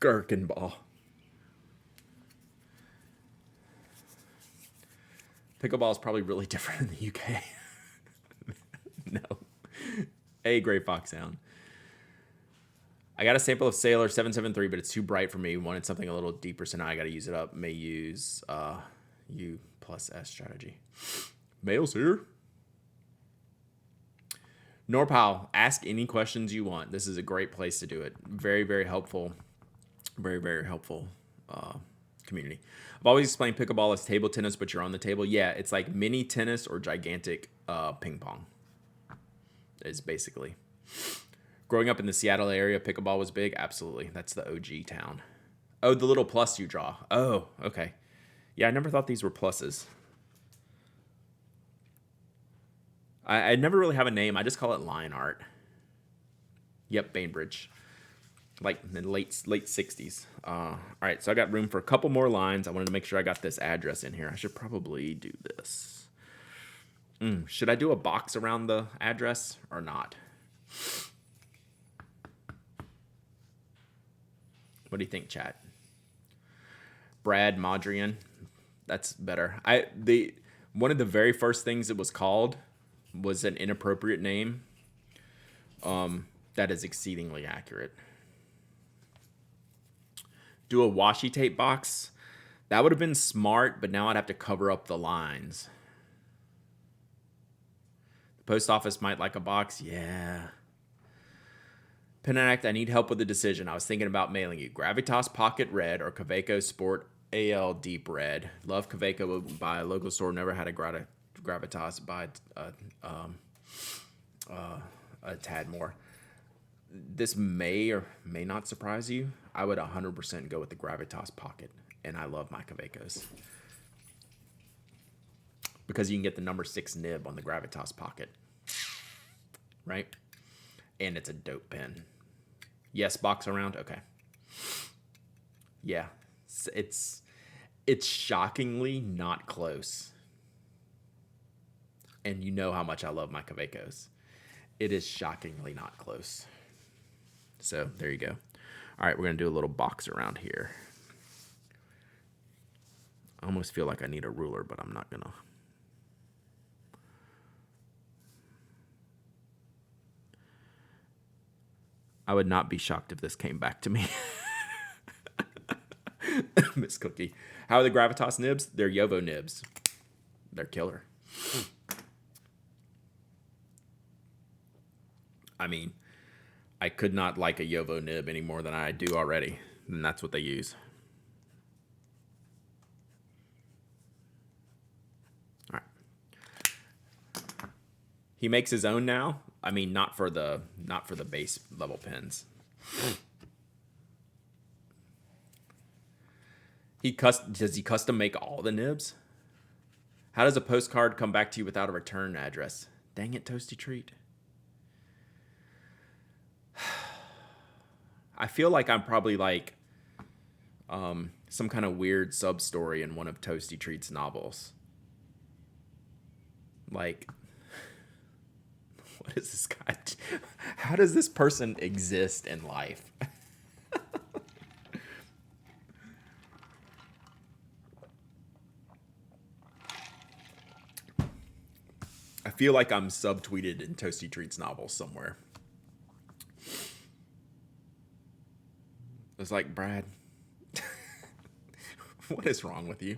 Gherkin ball. Pickleball is probably really different in the UK. No. A Gray Fox Sound. I got a sample of Sailor 773, but it's too bright for me. Wanted something a little deeper, so now I got to use it up. May use U plus S strategy. Mail's here. Norpal, ask any questions you want. This is a great place to do it. Very, very helpful. Very, very helpful community. I've always explained pickleball as table tennis, but you're on the table. Yeah, it's like mini tennis or gigantic ping pong. Is basically. Growing up in the Seattle area, pickleball was big. Absolutely. That's the OG town. Oh, the little plus you draw. Oh, okay. Yeah, I never thought these were pluses. I never really have a name. I just call it line art. Yep, Bainbridge. Like in the late 60s. All right, so I got room for a couple more lines. I wanted to make sure I got this address in here. I should probably do this. Should I do a box around the address or not? What do you think, chat? Brad Modrian. That's better. One of the very first things it was called was an inappropriate name. That is exceedingly accurate. Do a washi tape box. That would have been smart, but now I'd have to cover up the lines. The post office might like a box. Yeah. Pen and Act, I need help with the decision. I was thinking about mailing you Gravitas Pocket Red or Kaweco Sport AL Deep Red. Love Kaweco by a local store. Never had a Gravitas by a tad more. This may or may not surprise you. I would 100% go with the Gravitas Pocket. and I love my Kavecos because you can get the number 6 nib on the Gravitas pocket, right? And it's a dope pen. Yes, box around. Okay. Yeah, it's shockingly not close. And you know how much I love my Kavecos. It is shockingly not close. So there you go. All right, we're going to do a little box around here. I almost feel like I need a ruler, but I'm not going to. I would not be shocked if this came back to me. Miss Cookie. How are the Gravitas nibs? They're Yovo nibs. They're killer. I mean, I could not like a Yovo nib any more than I do already. And that's what they use. All right. He makes his own now. I mean, not for the base level pens. Does he custom make all the nibs? How does a postcard come back to you without a return address? Dang it, Toasty Treat. I feel like I'm probably like some kind of weird sub story in one of Toasty Treat's novels. Like, what is this guy? How does this person exist in life? I feel like I'm subtweeted in Toasty Treat's novel somewhere. It's like, Brad, what is wrong with you?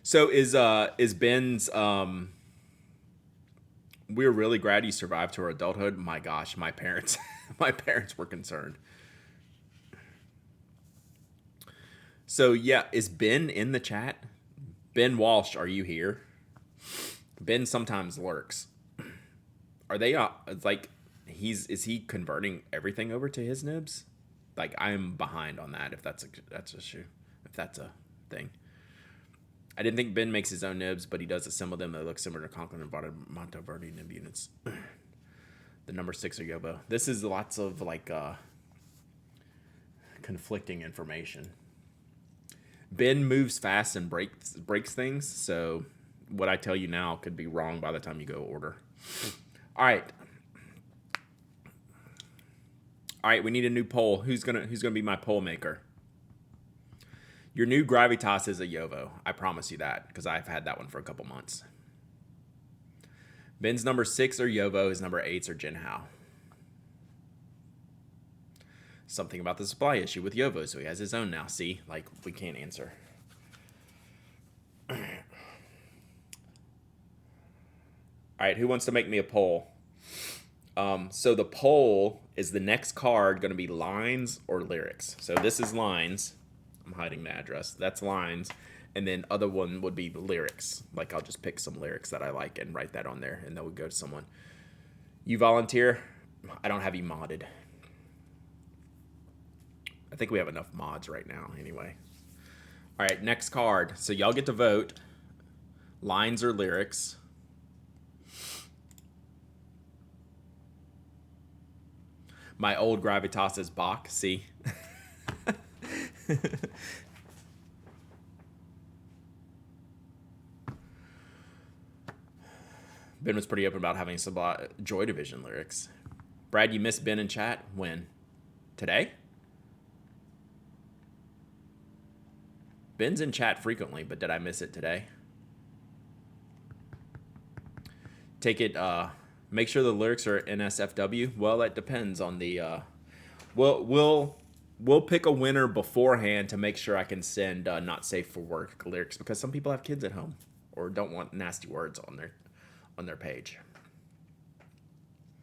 So is Ben's we're really glad you survived to our adulthood. My gosh, my parents were concerned. So yeah, is Ben in the chat? Ben Walsh, are you here? Ben sometimes lurks. Are they it's like is he converting everything over to his nibs? Like, I'm behind on that if that's a thing. I didn't think Ben makes his own nibs, but he does assemble them that look similar to Conklin and Monteverdi nib units. The number 6 are Yobo. This is lots of like conflicting information. Ben moves fast and breaks things, so what I tell you now could be wrong by the time you go order. All right, we need a new poll. Who's gonna be my poll maker? Your new Gravitas is a Yovo. I promise you that, because I've had that one for a couple months. Ben's number 6 are Yovo. His number 8s are Jinhao. Something about the supply issue with Yovo, so he has his own now. See, like, we can't answer. All right, who wants to make me a poll? So the poll is the next card going to be lines or lyrics. So this is lines. I'm hiding the address. That's lines. And then other one would be lyrics. Like, I'll just pick some lyrics that I like and write that on there, and then we'll go to someone. You volunteer? I don't have you modded. I think we have enough mods right now anyway. All right, next card. So y'all get to vote. Lines or lyrics. My old Gravitas is Bach. See? Ben was pretty open about having some Joy Division lyrics. Brad, you missed Ben in chat? When? Today? Ben's in chat frequently, but did I miss it today? Take it, make sure the lyrics are NSFW. Well, that depends on the, we'll pick a winner beforehand to make sure I can send not safe for work lyrics, because some people have kids at home or don't want nasty words on their page.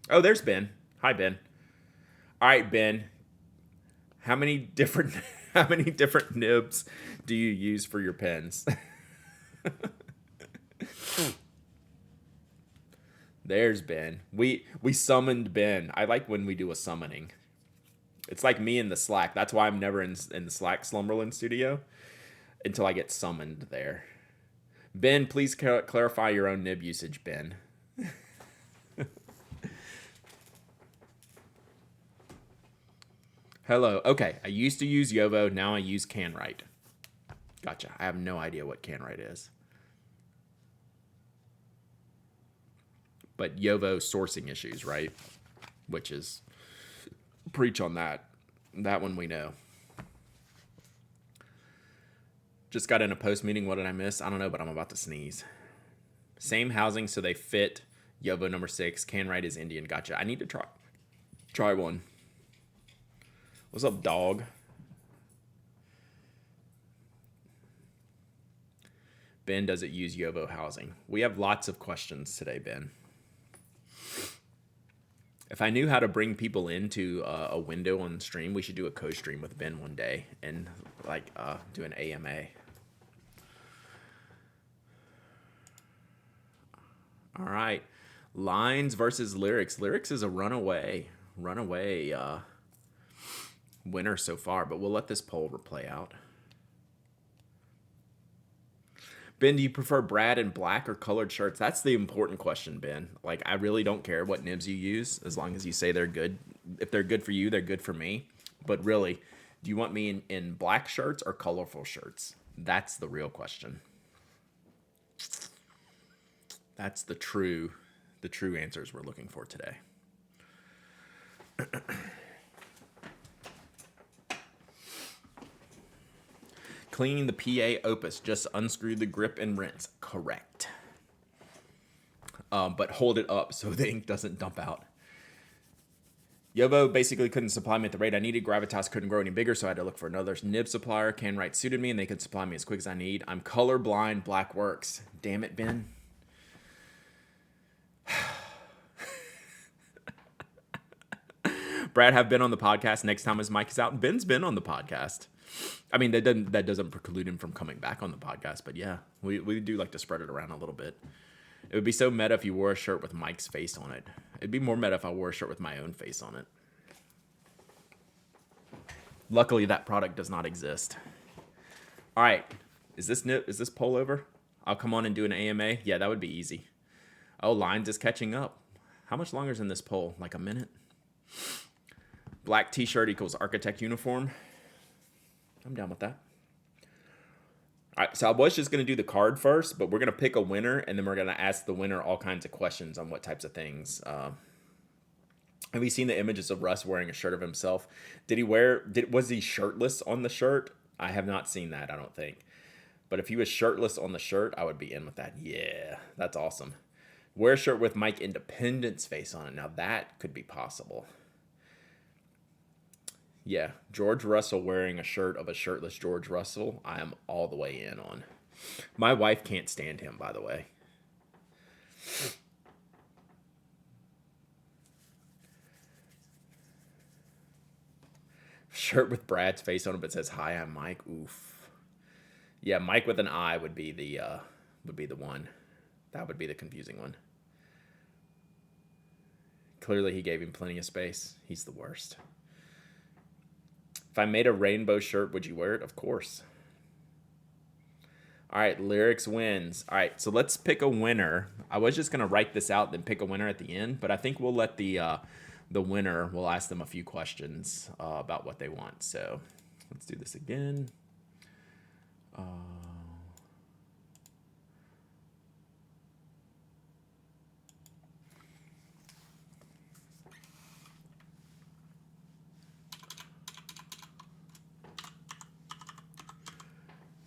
Oh, there's Ben. Hi, Ben. All right, Ben. How many different nibs do you use for your pens? There's Ben. We summoned Ben. I like when we do a summoning. It's like me in the Slack. That's why I'm never in the Slack Slumberland studio until I get summoned there. Ben, please clarify your own nib usage, Ben. Hello. Okay, I used to use Yovo. Now I use CanWrite. Gotcha. I have no idea what CanWrite is. But Yovo sourcing issues, right? Which is, preach on that. That one we know. Just got in a post meeting. What did I miss? I don't know, but I'm about to sneeze. Same housing, so they fit. Yovo number 6. CanWrite is Indian. Gotcha. I need to try one. What's up, dog? Ben, does it use Yovo housing? We have lots of questions today, Ben. If I knew how to bring people into a window on stream, we should do a co-stream with Ben one day and like do an AMA. All right, lines versus lyrics. Lyrics is a runaway winner so far, but we'll let this poll play out. Ben, do you prefer Brad in black or colored shirts? That's the important question, Ben. Like, I really don't care what nibs you use as long as you say they're good. If they're good for you, they're good for me. But really, do you want me in black shirts or colorful shirts? That's the real question. That's the true answers we're looking for today. Cleaning the PA Opus, just unscrew the grip and rinse. Correct. But hold it up so the ink doesn't dump out. Yovo basically couldn't supply me at the rate I needed. Gravitas couldn't grow any bigger, so I had to look for another nib supplier. CanWrite suited me, and they could supply me as quick as I need. I'm colorblind. Black works. Damn it, Ben. Brad have been on the podcast. Next time his mic is out. Ben's been on the podcast. I mean, that doesn't preclude him from coming back on the podcast, but yeah, we do like to spread it around a little bit. It would be so meta if you wore a shirt with Mike's face on it. It'd be more meta if I wore a shirt with my own face on it. Luckily, that product does not exist. All right, is this poll over? I'll come on and do an AMA. Yeah, that would be easy. Oh, Lines is catching up. How much longer is in this poll? Like a minute? Black t-shirt equals architect uniform. I'm down with that. All right, so I was just going to do the card first, but we're going to pick a winner, and then we're going to ask the winner all kinds of questions on what types of things. Have you seen the images of Russ wearing a shirt of himself? Was he shirtless on the shirt? I have not seen that, I don't think. But if he was shirtless on the shirt, I would be in with that. Yeah, that's awesome. Wear a shirt with Mike Independent's face on it. Now that could be possible. Yeah, George Russell wearing a shirt of a shirtless George Russell, I am all the way in on. My wife can't stand him, by the way. Shirt with Brad's face on it, but says, "Hi, I'm Mike." Oof. Yeah, Mike with an I would be the one. That would be the confusing one. Clearly, he gave him plenty of space. He's the worst. If I made a rainbow shirt, would you wear it? Of course. All right, lyrics wins. All right, so let's pick a winner. I was just going to write this out, then pick a winner at the end, but I think we'll let the winner, we'll ask them a few questions about what they want. So let's do this again.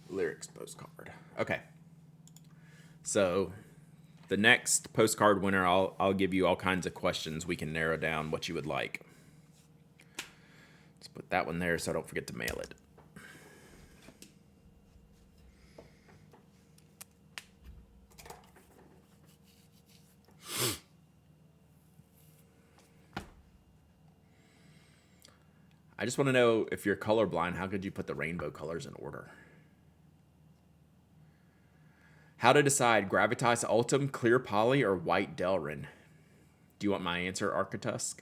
Lyrics postcard. Okay. So the next postcard winner, I'll give you all kinds of questions. We can narrow down what you would like. Let's put that one there so I don't forget to mail it. I just want to know, if you're colorblind, how could you put the rainbow colors in order? How to decide Gravitas Ultim, Clear Poly, or White Delrin? Do you want my answer, Architusk?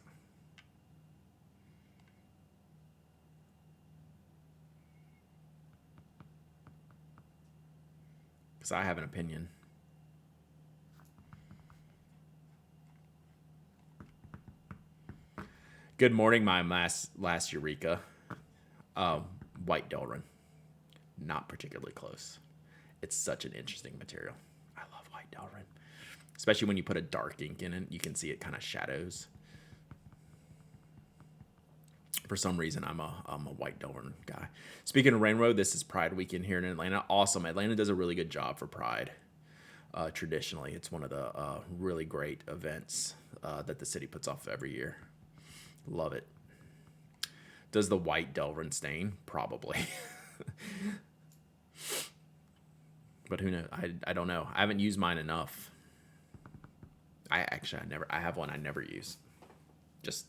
because I have an opinion. Good morning, my last Eureka. White Delrin. Not particularly close. It's such an interesting material. I love white Delrin. Especially when you put a dark ink in it, you can see it kind of shadows. For some reason, I'm a white Delrin guy. Speaking of Rainbow, this is Pride Weekend here in Atlanta. Awesome. Atlanta does a really good job for Pride. Traditionally, it's one of the really great events that the city puts off every year. Love it. Does the white Delrin stain? Probably. But who knows? I don't know. I haven't used mine enough. I have one I never use. Just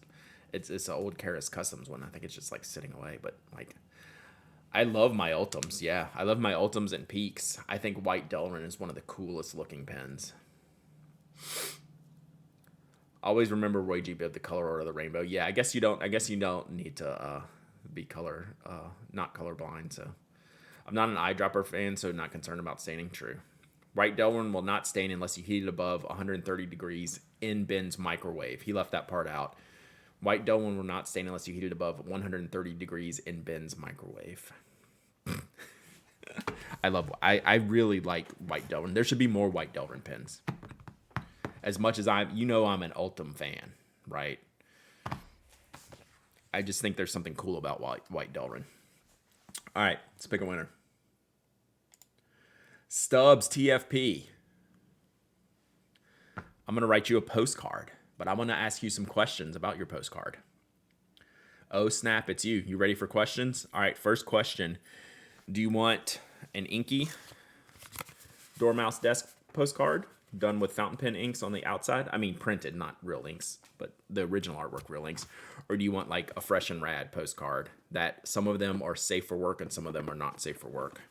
it's an old Karis Customs one. I think it's just like sitting away. But like, I love my Ultims. Yeah, I love my Ultims and Peaks. I think white Delrin is one of the coolest looking pens. Always remember Roy G. Bibb, the color order of the rainbow. Yeah, I guess you don't need to be not colorblind. So I'm not an eyedropper fan, so not concerned about staining. True. White Delrin will not stain unless you heat it above 130 degrees in Ben's microwave. He left that part out. White Delrin will not stain unless you heat it above 130 degrees in Ben's microwave. I really like white Delrin. There should be more white Delrin pens. As much as I'm an Ultim fan, right? I just think there's something cool about white Delrin. All right, let's pick a winner. Stubbs TFP. I'm going to write you a postcard, but I want to ask you some questions about your postcard. Oh, snap, it's you. You ready for questions? All right, first question. Do you want an inky Dormouse Desk postcard done with fountain pen inks on the outside? I mean, printed, not real inks, but the original artwork, real inks. Or do you want like a fresh and rad postcard that some of them are safe for work and some of them are not safe for work?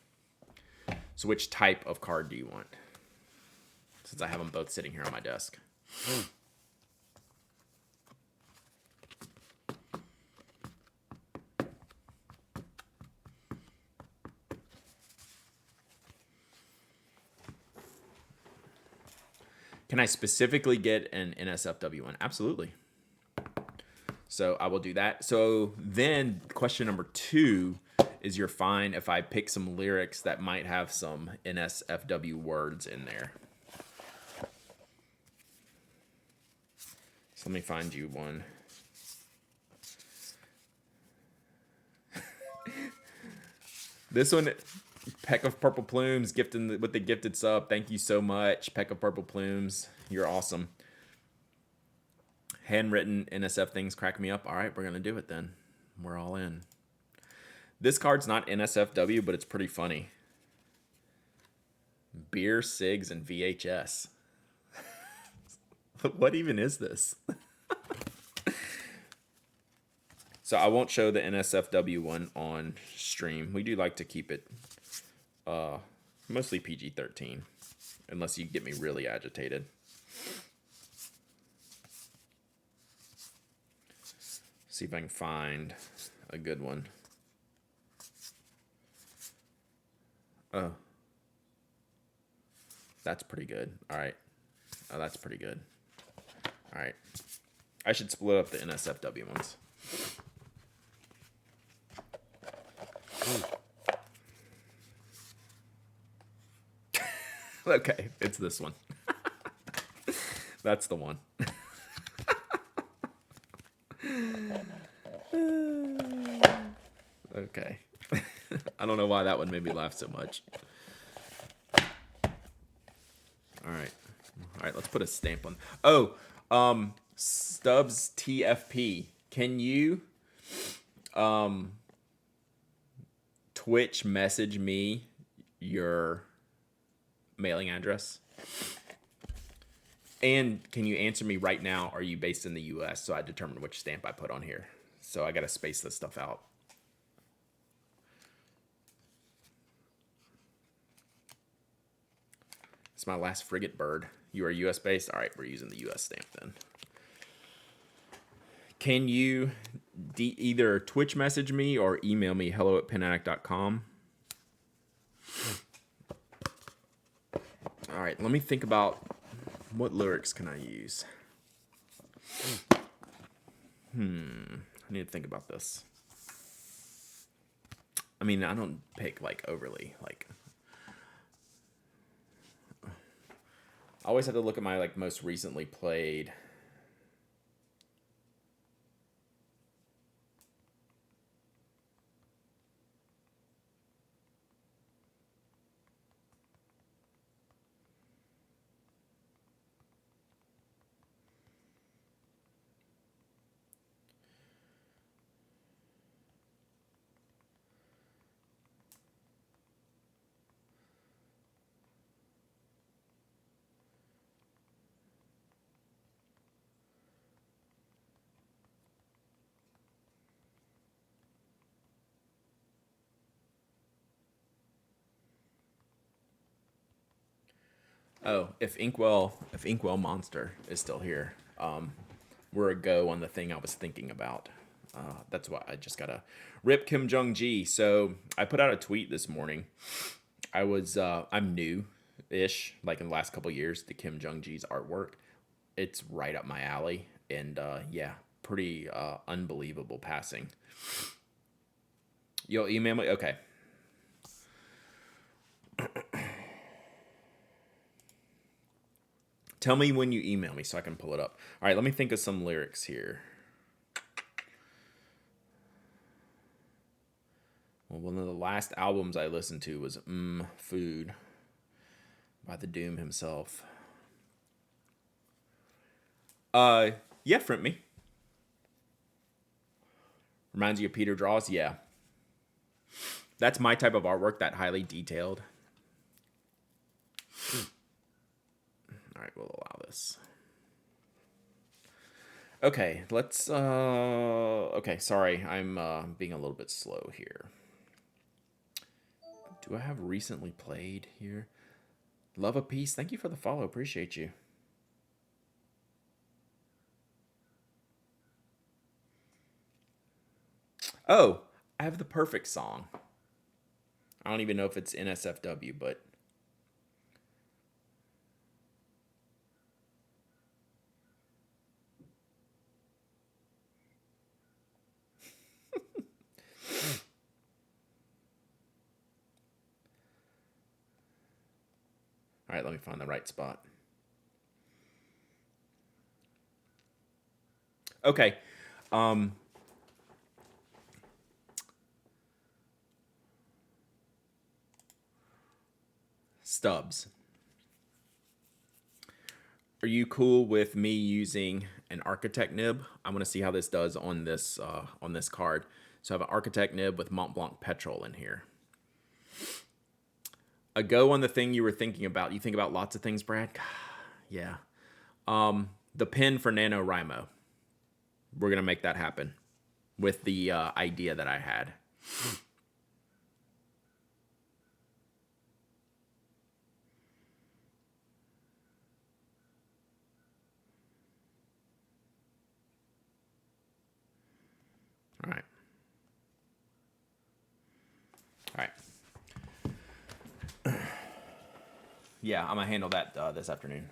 So which type of card do you want? Since I have them both sitting here on my desk. Can I specifically get an NSFW one? Absolutely. So I will do that. So then question number 2 is, you're fine if I pick some lyrics that might have some NSFW words in there. So let me find you one. This one, Peck of Purple Plumes, gifting with the gifted sub. Thank you so much, Peck of Purple Plumes. You're awesome. Handwritten NSF things crack me up. All right, we're going to do it then. We're all in. This card's not NSFW, but it's pretty funny. Beer, cigs, and VHS. What even is this? So I won't show the NSFW one on stream. We do like to keep it mostly PG-13, unless you get me really agitated. See if I can find a good one. Oh. That's pretty good. All right. Oh, that's pretty good. All right. I should split up the NSFW ones. Okay, it's this one. That's the one. Okay. I don't know why that one made me laugh so much. All right, let's put a stamp on. Oh, Stubbs TFP. Can you Twitch message me your mailing address? And can you answer me right now, are you based in the US? So I determine which stamp I put on here. So I got to space this stuff out. It's my last frigate bird. You are US based? All right, we're using the US stamp then. Can you either Twitch message me or email me hello@penaddict.com? All right, let me think about what lyrics can I use. I need to think about this. I mean, I don't pick like overly like. I always have to look at my like most recently played. Oh, if Inkwell Monster is still here, we're a go on the thing I was thinking about. That's why I just gotta rip Kim Jong Gi. So I put out a tweet this morning. I'm new-ish, like in the last couple years, to Kim Jong Gi's artwork. It's right up my alley, and yeah, pretty unbelievable passing. You'll email me, okay? Tell me when you email me so I can pull it up. All right, let me think of some lyrics here. Well, one of the last albums I listened to was Food by the Doom himself. Yeah, print me. Reminds you of Peter Draws? Yeah. That's my type of artwork, that highly detailed. All right, we'll allow this. Okay, let's, okay, sorry, I'm being a little bit slow here. Do I have recently played here? Love a Piece, thank you for the follow, appreciate you. Oh, I have the perfect song. I don't even know if it's NSFW, but all right, let me find the right spot. Okay. Stubs. Are you cool with me using an architect nib? I want to see how this does on this card. So I have an architect nib with Mont Blanc petrol in here. A go on the thing you were thinking about. You think about lots of things, Brad? Yeah. The pin for NaNoWriMo. We're going to make that happen with the idea that I had. All right. All right. Yeah, I'm gonna handle that this afternoon.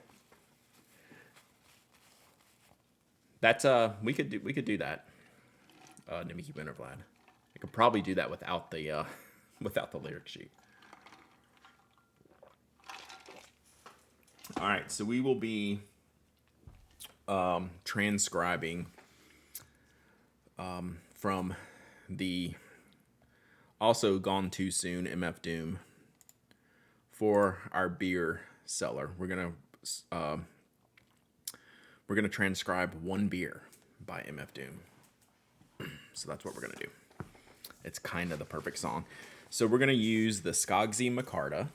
That's we could do that. Nimiki Winter Vlad. I could probably do that without the without the lyric sheet. All right, so we will be transcribing from the also gone too soon MF Doom for our beer cellar. We're gonna transcribe one beer by MF Doom. So that's what we're gonna do. It's kind of the perfect song. So we're gonna use the Skogsy Macarta,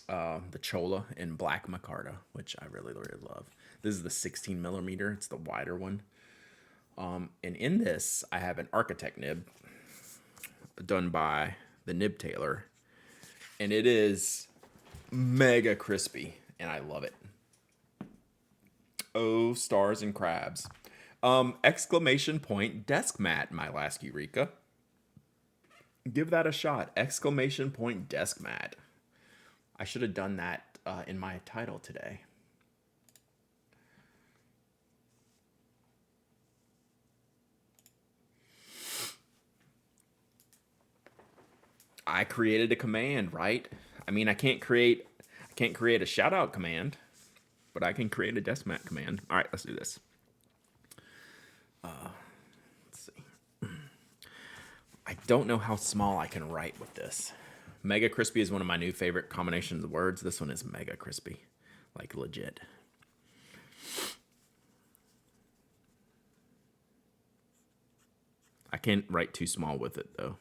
the Chola in Black Macarta, which I really, really love. This is the 16 millimeter. It's the wider one. And in this, I have an architect nib done by the Nib Tailor, and it is mega crispy, and I love it. Oh, stars and crabs. Exclamation point desk mat, my last Eureka. Give that a shot! Exclamation point desk mat. I should have done that in my title today. I created a command, right? I mean, I can't create a shout out command, but I can create a desk mat command. All right, let's do this. Let's see. I don't know how small I can write with this. Mega crispy is one of my new favorite combinations of words. This one is mega crispy, like legit. I can't write too small with it though.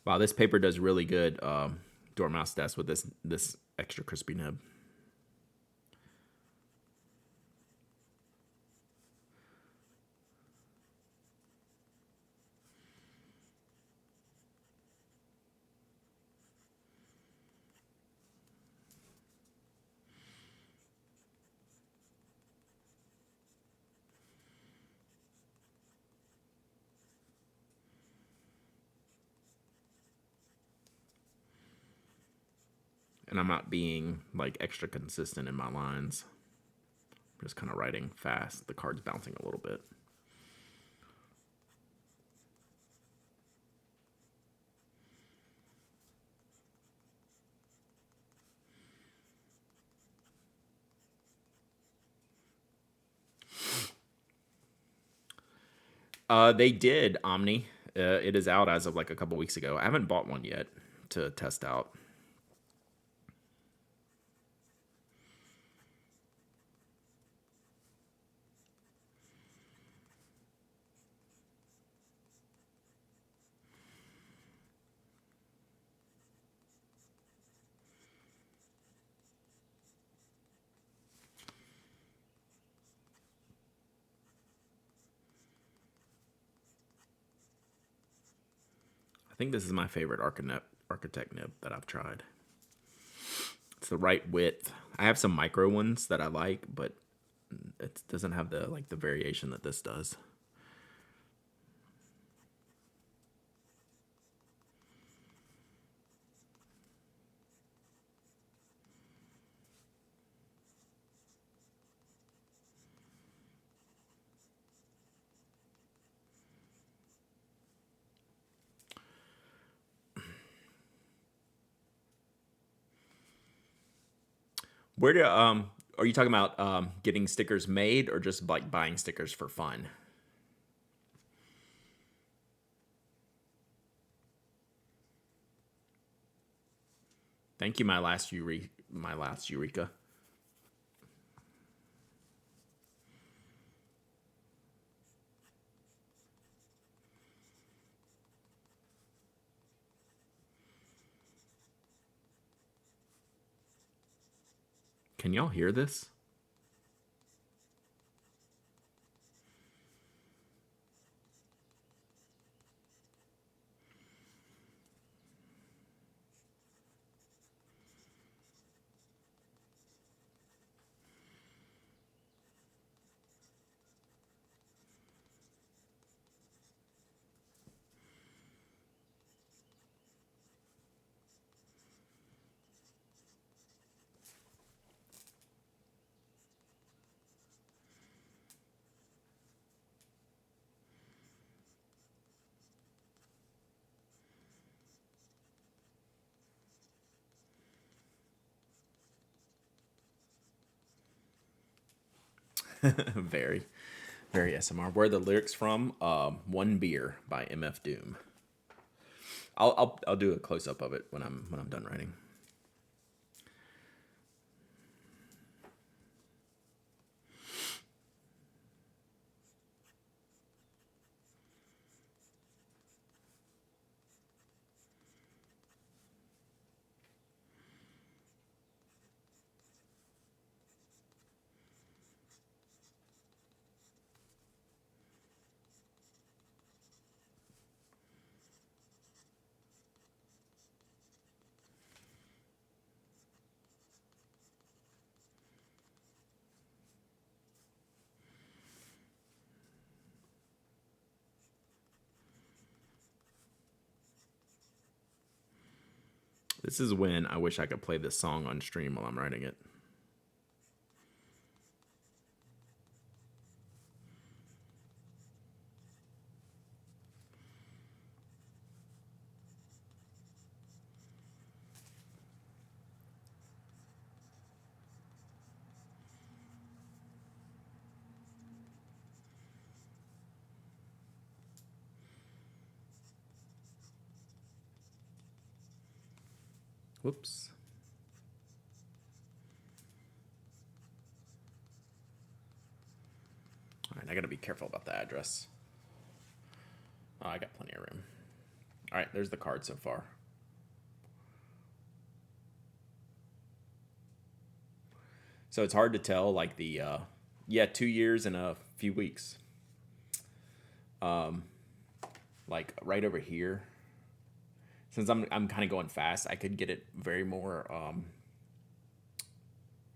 Wow, this paper does really good dormouse desk with this extra crispy nib. And I'm not being like extra consistent in my lines. I'm just kind of writing fast. The card's bouncing a little bit. They did Omni. It is out as of like a couple weeks ago. I haven't bought one yet to test out. I think this is my favorite architect nib that I've tried. It's the right width. I have some micro ones that I like, but it doesn't have the variation that this does. Where do are you talking about getting stickers made or just like buying stickers for fun? Thank you, my last Eureka. Can y'all hear this? Very, very SMR. Where are the lyrics from? One Beer by MF Doom. I'll do a close up of it when I'm done writing. This is when I wish I could play this song on stream while I'm writing it. Whoops. All right, I gotta be careful about the address. Oh, I got plenty of room. All right, there's the card so far. So it's hard to tell, like the, 2 years and a few weeks. Like right over here, since I'm kind of going fast, I could get it very more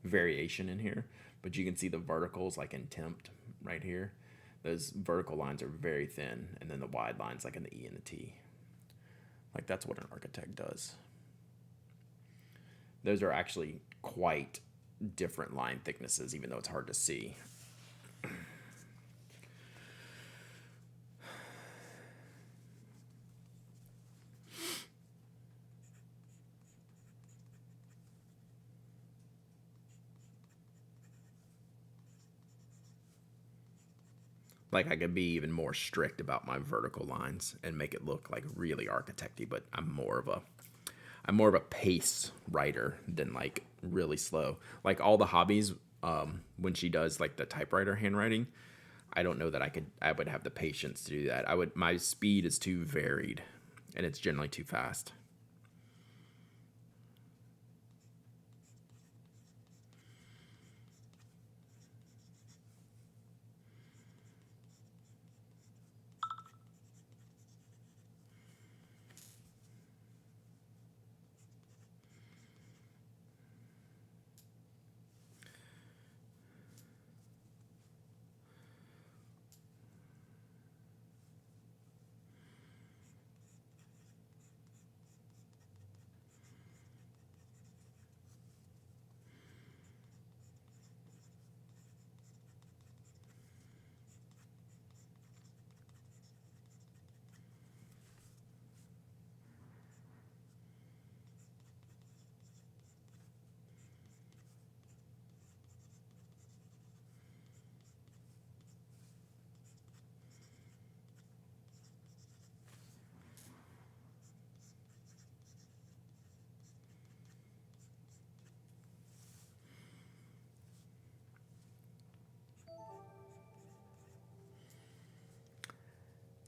variation in here, but you can see the verticals like in temp right here. Those vertical lines are very thin, and then the wide lines like in the E and the T. Like that's what an architect does. Those are actually quite different line thicknesses, even though it's hard to see. Like I could be even more strict about my vertical lines and make it look like really architecty, but I'm more of a pace writer than like really slow. Like all the hobbies, when she does like the typewriter handwriting, I don't know that I would have the patience to do that. My speed is too varied, and it's generally too fast.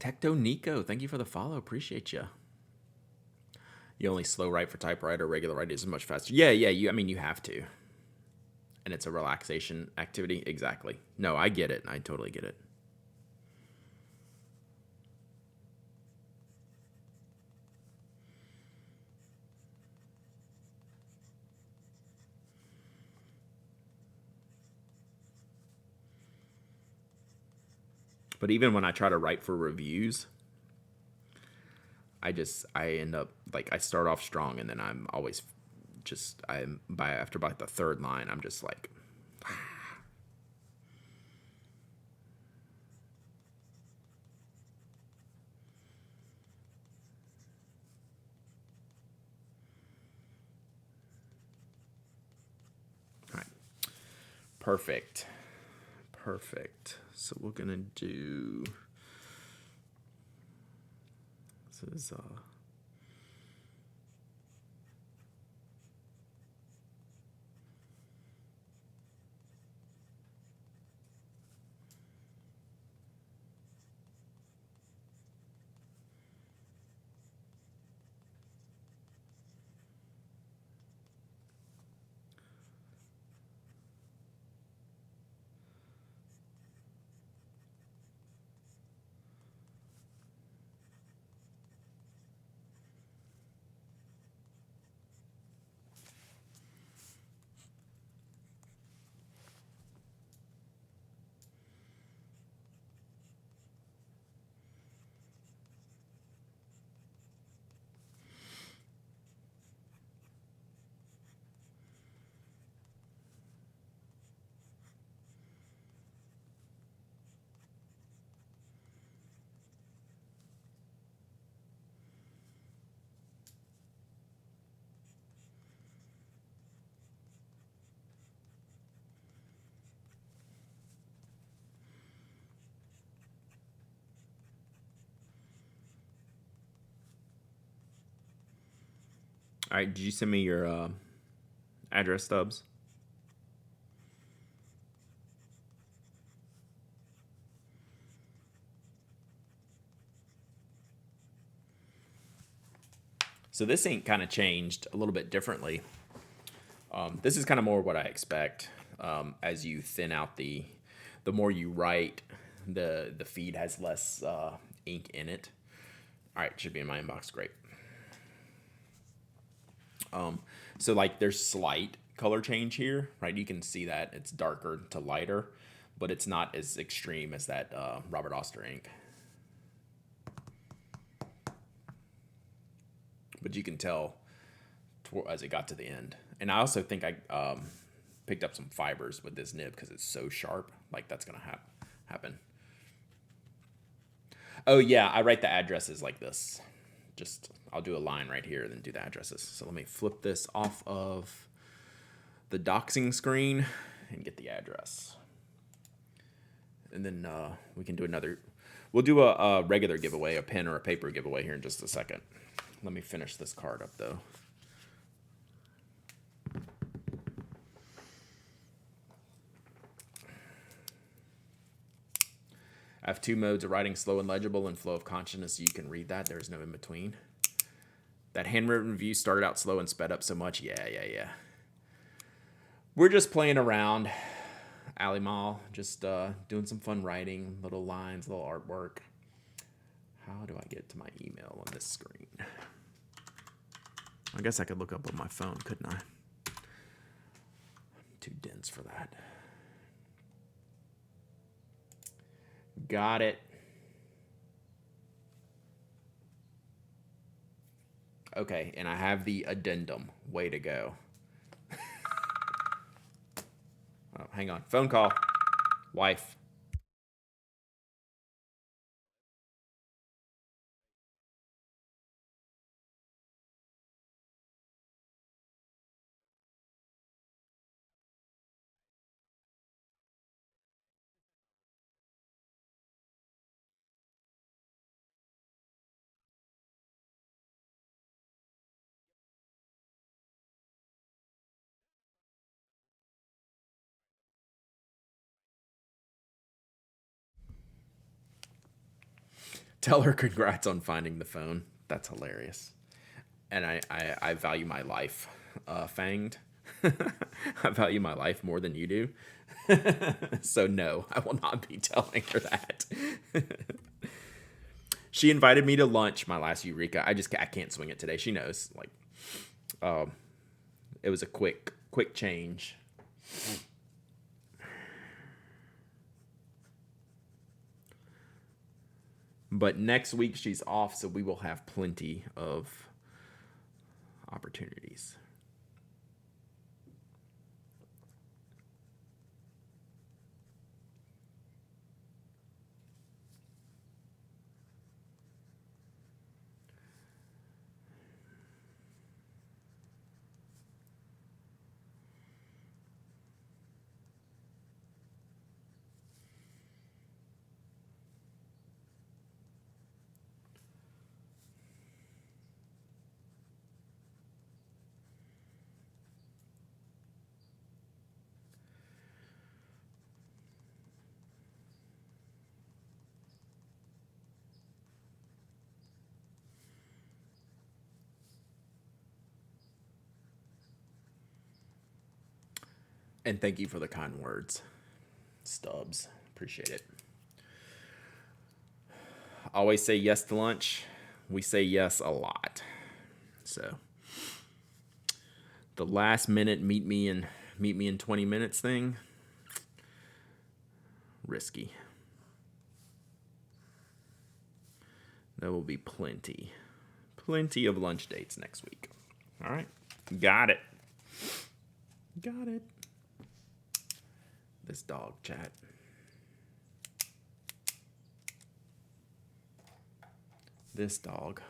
Tecto Nico, thank you for the follow. Appreciate you. You only slow write for typewriter. Regular write is much faster. Yeah. You have to, and it's a relaxation activity. Exactly. No, I get it. I totally get it. But even when I try to write for reviews, I end up like I start off strong, and then I'm always just after about the third line, I'm just like. All right. Perfect. So we're gonna do. This is All right, did you send me your address stubs? So this ink kind of changed a little bit differently. This is kind of more what I expect. As you thin out the more you write, the feed has less ink in it. All right, should be in my inbox. Great. So like there's slight color change here, right? You can see that it's darker to lighter, but it's not as extreme as that Robert Oster ink. But you can tell as it got to the end. And I also think I picked up some fibers with this nib because it's so sharp. Like that's gonna happen. Oh yeah, I write the addresses like this. Just I'll do a line right here, then do the addresses. So let me flip this off of the doxing screen and get the address. And then we can do another. We'll do a regular giveaway, a pen or a paper giveaway here in just a second. Let me finish this card up though. I have two modes of writing: slow and legible and flow of consciousness, so you can read that. There's no in between. That handwritten review started out slow and sped up so much. Yeah. We're just playing around, Ali Mal, just doing some fun writing, little lines, little artwork. How do I get to my email on this screen? I guess I could look up on my phone, couldn't I? I'm too dense for that. Got it. Okay, and I have the addendum. Way to go. Oh, hang on. Phone call. Wife. Tell her congrats on finding the phone. That's hilarious. And I value my life, Fanged. I value my life more than you do. So no, I will not be telling her that. She invited me to lunch, my last Eureka. I can't swing it today. She knows. Like, it was a quick change. But next week she's off, so we will have plenty of opportunities. And thank you for the kind words, Stubbs. Appreciate it. Always say yes to lunch. We say yes a lot. So the last minute meet me in 20 minutes thing, risky. There will be plenty of lunch dates next week. All right. Got it. This dog chat. This dog.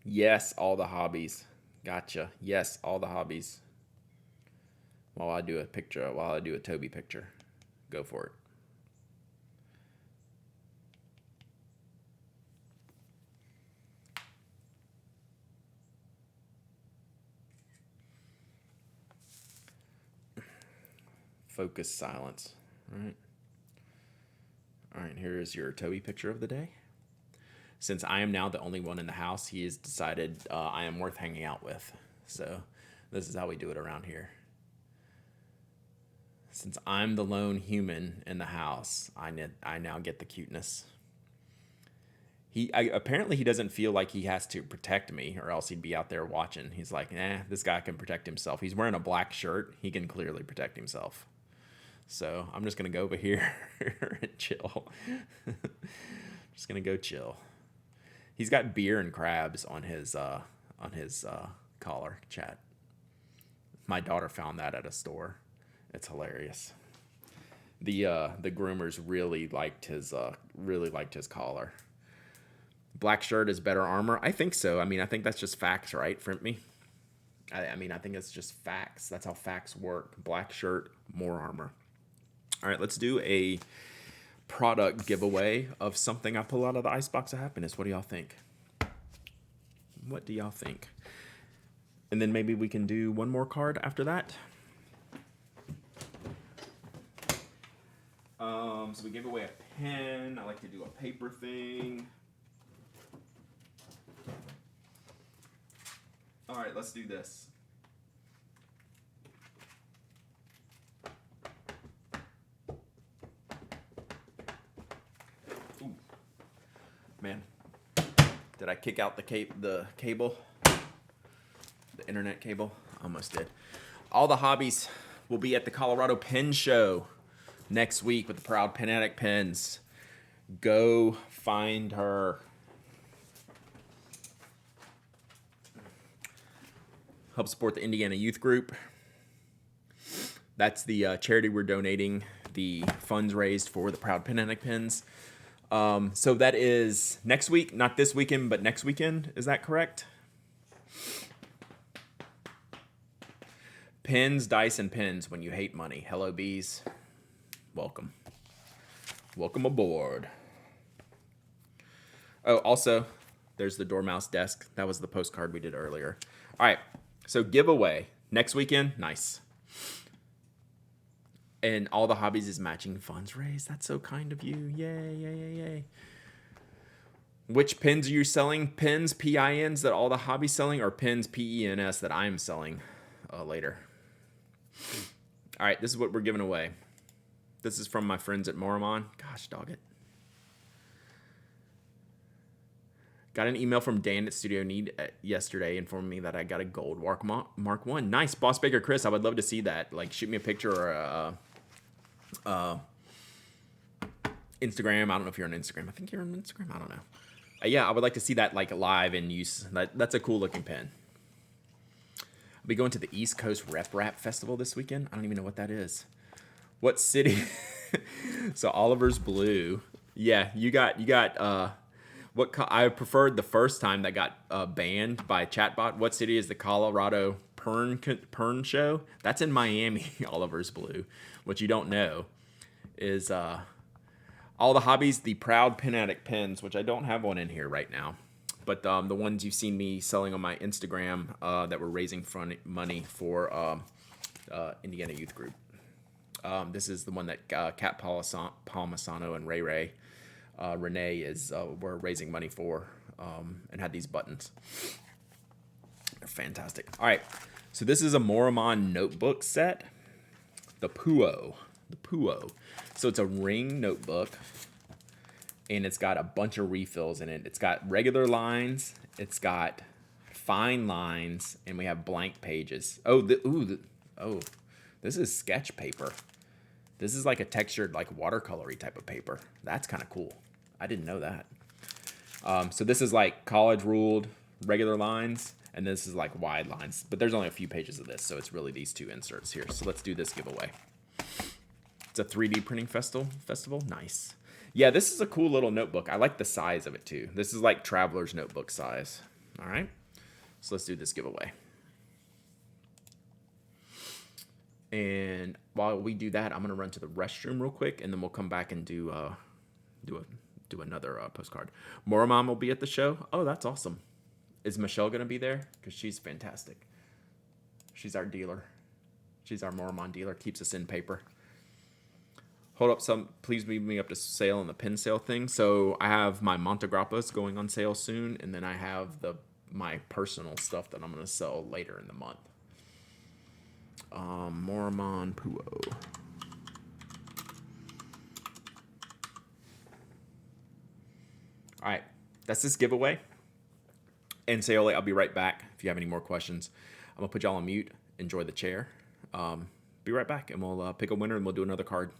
Yes, all the hobbies. Gotcha. Yes, all the hobbies. While I do a Toby picture. Go for it. Focus silence. All right. All right, here is your Toby picture of the day. Since I am now the only one in the house, he has decided I am worth hanging out with. So this is how we do it around here. Since I'm the lone human in the house, I now get the cuteness. Apparently he doesn't feel like he has to protect me, or else he'd be out there watching. He's like, this guy can protect himself. He's wearing a black shirt. He can clearly protect himself. So I'm just gonna go over here and chill. Just gonna go chill. He's got beer and crabs on his collar, chat. My daughter found that at a store. It's hilarious. The groomers really liked his collar. Black shirt is better armor. I think so. I mean, I think that's just facts, right, Frimpy? I mean, I think it's just facts. That's how facts work. Black shirt, more armor. All right, let's do a product giveaway of something I pull out of the icebox of happiness. What do y'all think? What do y'all think? And then maybe we can do one more card after that. So we gave away a pen. I like to do a paper thing. All right, let's do this. Ooh. Man, did I kick out the cable? The internet cable? Almost did. All the hobbies will be at the Colorado Pen Show next week with the Proud Pen Addict pens. Go find her. Help support the Indiana Youth Group. That's the charity we're donating the funds raised for the Proud Pen Addict pens. So that is next week, not this weekend, but next weekend. Is that correct? Pens, dice, and pens when you hate money. Hello, bees. Welcome. Welcome aboard. Oh, also, there's the Dormouse desk. That was the postcard we did earlier. All right, so giveaway. Next weekend, nice. And all the hobbies is matching funds raised. That's so kind of you. Yay, yay, yay, yay. Which pens are you selling? Pens, P-I-Ns, that all the hobbies selling, or pens, P-E-N-S, that I'm selling later? All right, this is what we're giving away. This is from my friends at Moramon. Gosh, dog it. Got an email from Dan at Studio Need yesterday informing me that I got a gold Mark 1. Nice. Boss Baker Chris, I would love to see that. Like, shoot me a picture or Instagram. I don't know if you're on Instagram. I think you're on Instagram. I don't know. Yeah, I would like to see that like live in use. That's a cool looking pen. I'll be going to the East Coast Rep Rap Festival this weekend. I don't even know what that is. What city? So Oliver's Blue. Yeah, you got I preferred the first time that got banned by chatbot. What city is the Colorado Pern show? That's in Miami. Oliver's Blue. What you don't know is all the hobbies, the Proud Pen Addict pens, which I don't have one in here right now, but the ones you've seen me selling on my Instagram that were raising money for Indiana Youth Group. This is the one that Kat Palmasano and Ray Renee were raising money for and had these buttons. They're fantastic. All right, so this is a Moramon notebook set, the Puo. So it's a ring notebook, and it's got a bunch of refills in it. It's got regular lines, it's got fine lines, and we have blank pages. This is sketch paper. This is like a textured, like watercolory type of paper. That's kind of cool. I didn't know that. So this is like college ruled regular lines, and this is like wide lines. But there's only a few pages of this, so it's really these two inserts here. So let's do this giveaway. It's a 3D printing festival. Nice. Yeah, this is a cool little notebook. I like the size of it too. This is like traveler's notebook size. All right. So let's do this giveaway. And while we do that, I'm gonna run to the restroom real quick, and then we'll come back and do another postcard. Moramon will be at the show. Oh, that's awesome. Is Michelle gonna be there? Because she's fantastic. She's our dealer. She's our Moramon dealer. Keeps us in paper. hold up some. Please meet me up to sale on the pin sale thing. So I have my Montegrappas going on sale soon, and then I have my personal stuff that I'm gonna sell later in the month. Mormon Puo. All right, that's this giveaway. And Sayole, I'll be right back. If you have any more questions, I'm gonna put y'all on mute. Enjoy the chair. Be right back, and we'll pick a winner, and we'll do another card.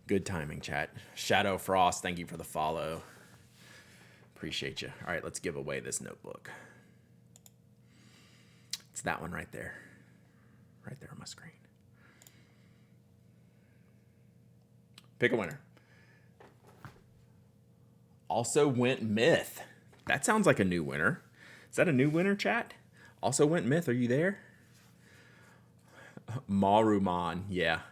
Good timing, chat. Shadow Frost, thank you for the follow. Appreciate you. All right, let's give away this notebook. It's that one right there. Right there on my screen. Pick a winner. Also went Myth. That sounds like a new winner. Is that a new winner, chat? Also went Myth. Are you there? Maruman. Yeah.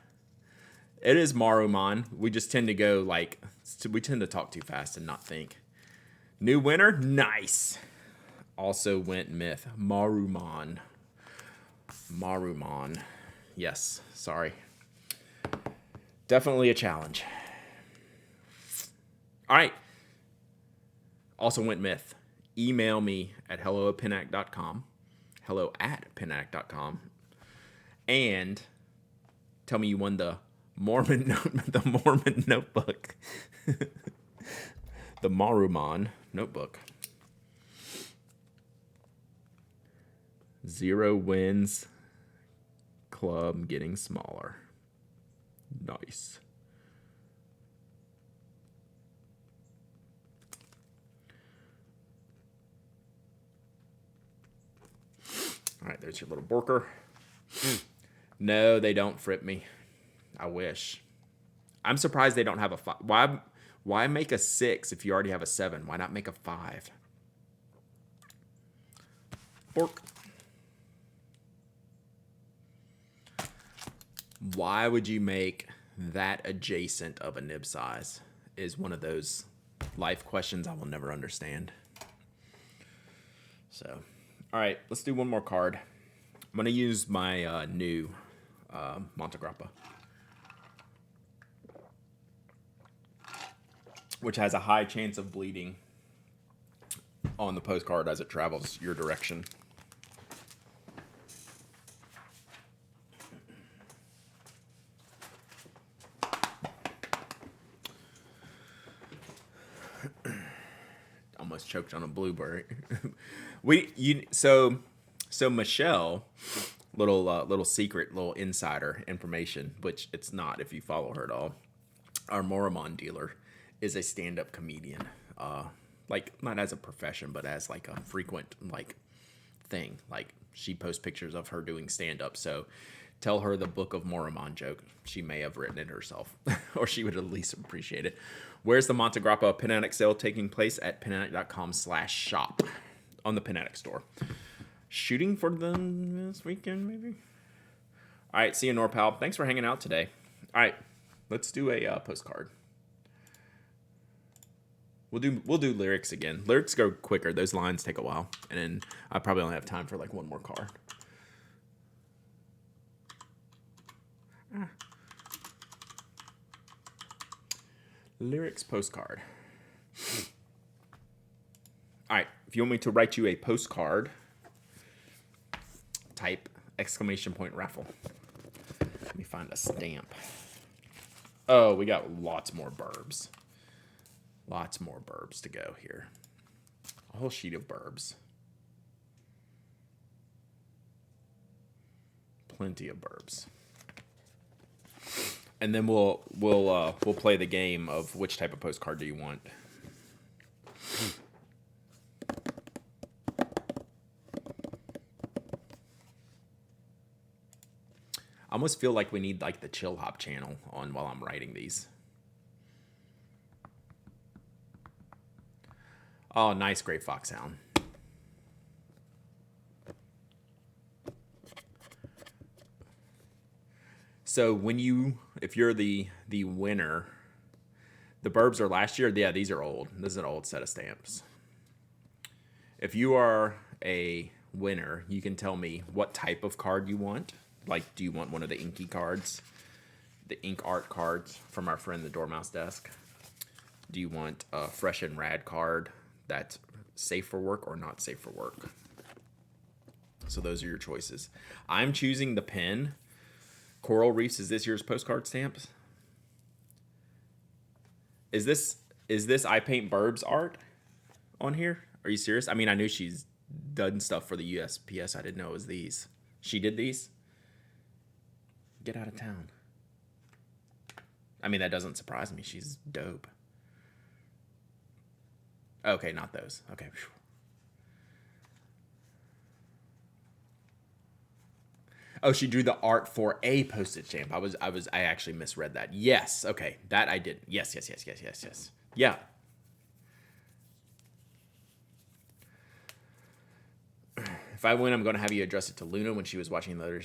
It is Maruman. We just tend to go like, we tend to talk too fast and not think. New winner? Nice. Also went Myth. Maruman. Maruman. Yes. Sorry. Definitely a challenge. All right. Also went Myth. Email me at hello@pinac.com. hello@pinac.com. And tell me you won the Mormon notebook. The Maruman notebook. 0 wins. Club getting smaller. Nice. All right, there's your little Borker. No, they don't frip me. I wish. I'm surprised they don't have a 5. Why make a 6 if you already have a 7? Why not make a 5? Bork. Why would you make that adjacent of a nib size? Is one of those life questions I will never understand. So, all right, let's do one more card. I'm going to use my new Montegrappa, which has a high chance of bleeding on the postcard as it travels your direction. Almost choked on a blueberry. So Michelle, little secret, little insider information, which it's not if you follow her at all. Our Moramon dealer is a stand-up comedian. Like not as a profession, but as like a frequent like thing. Like she posts pictures of her doing stand-up. So tell her the Book of Moramon joke. She may have written it herself, or she would at least appreciate it. Where's the Montegrappa Pen Addict sale taking place? At penaddict.com/shop on the Pen Addict store. Shooting for them this weekend, maybe? All right, see you, NorPal. Thanks for hanging out today. All right, let's do a postcard. We'll do lyrics again. Lyrics go quicker. Those lines take a while, and then I probably only have time for like one more card. Lyrics postcard. All right, if you want me to write you a postcard, type !raffle. Let me find a stamp. Oh, we got lots more burbs. Lots more burbs to go here. A whole sheet of burbs. Plenty of burbs. And then we'll play the game of which type of postcard do you want. I almost feel like we need like the chill hop channel on while I'm writing these. Oh, nice, Great Fox Sound. So if you're the winner, the burbs are last year. Yeah, these are old. This is an old set of stamps. If you are a winner, you can tell me what type of card you want. Like, do you want one of the inky cards? The ink art cards from our friend the Dormouse Desk? Do you want a fresh and rad card that's safe for work or not safe for work? So those are your choices. I'm choosing the pen. Coral Reefs is this year's postcard stamps. Is this I Paint Burbs art on here? Are you serious? I mean, I knew she's done stuff for the USPS. I didn't know it was these. She did these? Get out of town. I mean, that doesn't surprise me. She's dope. Okay, not those. Okay. Whew. Oh, she drew the art for a postage stamp. I actually misread that. Yes. Okay. That I did. Yes. Yeah. If I win, I'm going to have you address it to Luna when she was watching the other.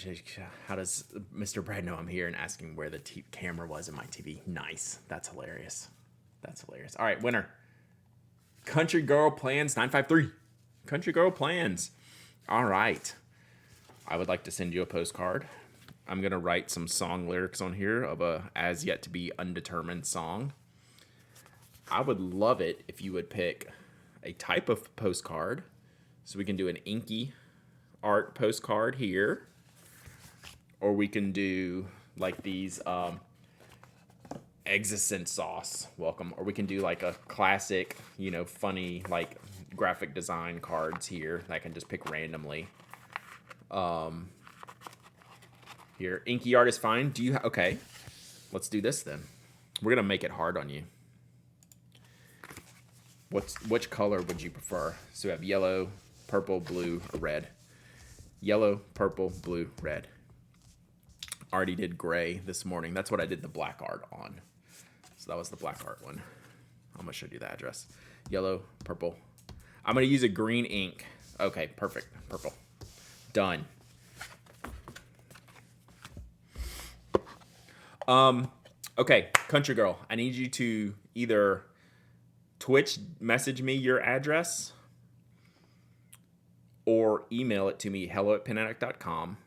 How does Mr. Brad know I'm here and asking where the camera was in my TV? Nice. That's hilarious. All right, winner. Country Girl Plans 953. Country Girl Plans. All right. I would like to send you a postcard. I'm going to write some song lyrics on here of a as yet to be undetermined song. I would love it if you would pick a type of postcard. So we can do an inky art postcard here. Or we can do like these Existent sauce. Welcome. Or we can do like a classic, funny like graphic design cards here that I can just pick randomly. Here, inky art is fine. Do you okay? Let's do this then. We're gonna make it hard on you. Which color would you prefer? So we have yellow, purple, blue, or red. Yellow, purple, blue, red. Already did gray this morning. That's what I did the black art on. So that was the black art one. I'm gonna show you the address. Yellow, purple. I'm gonna use a green ink. Okay, perfect. Purple. Done. Okay, Country Girl, I need you to either Twitch message me your address or email it to me, hello@penaddict.com,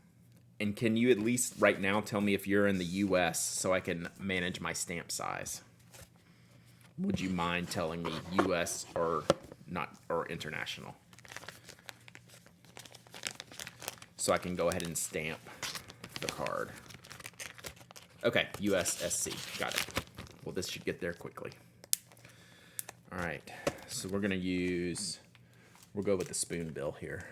And can you at least right now tell me if you're in the US so I can manage my stamp size? Would you mind telling me US or not, or international? So I can go ahead and stamp the card. Okay, USSC. Got it. Well, this should get there quickly. All right. So we're going to use, we'll go with the spoon bill here.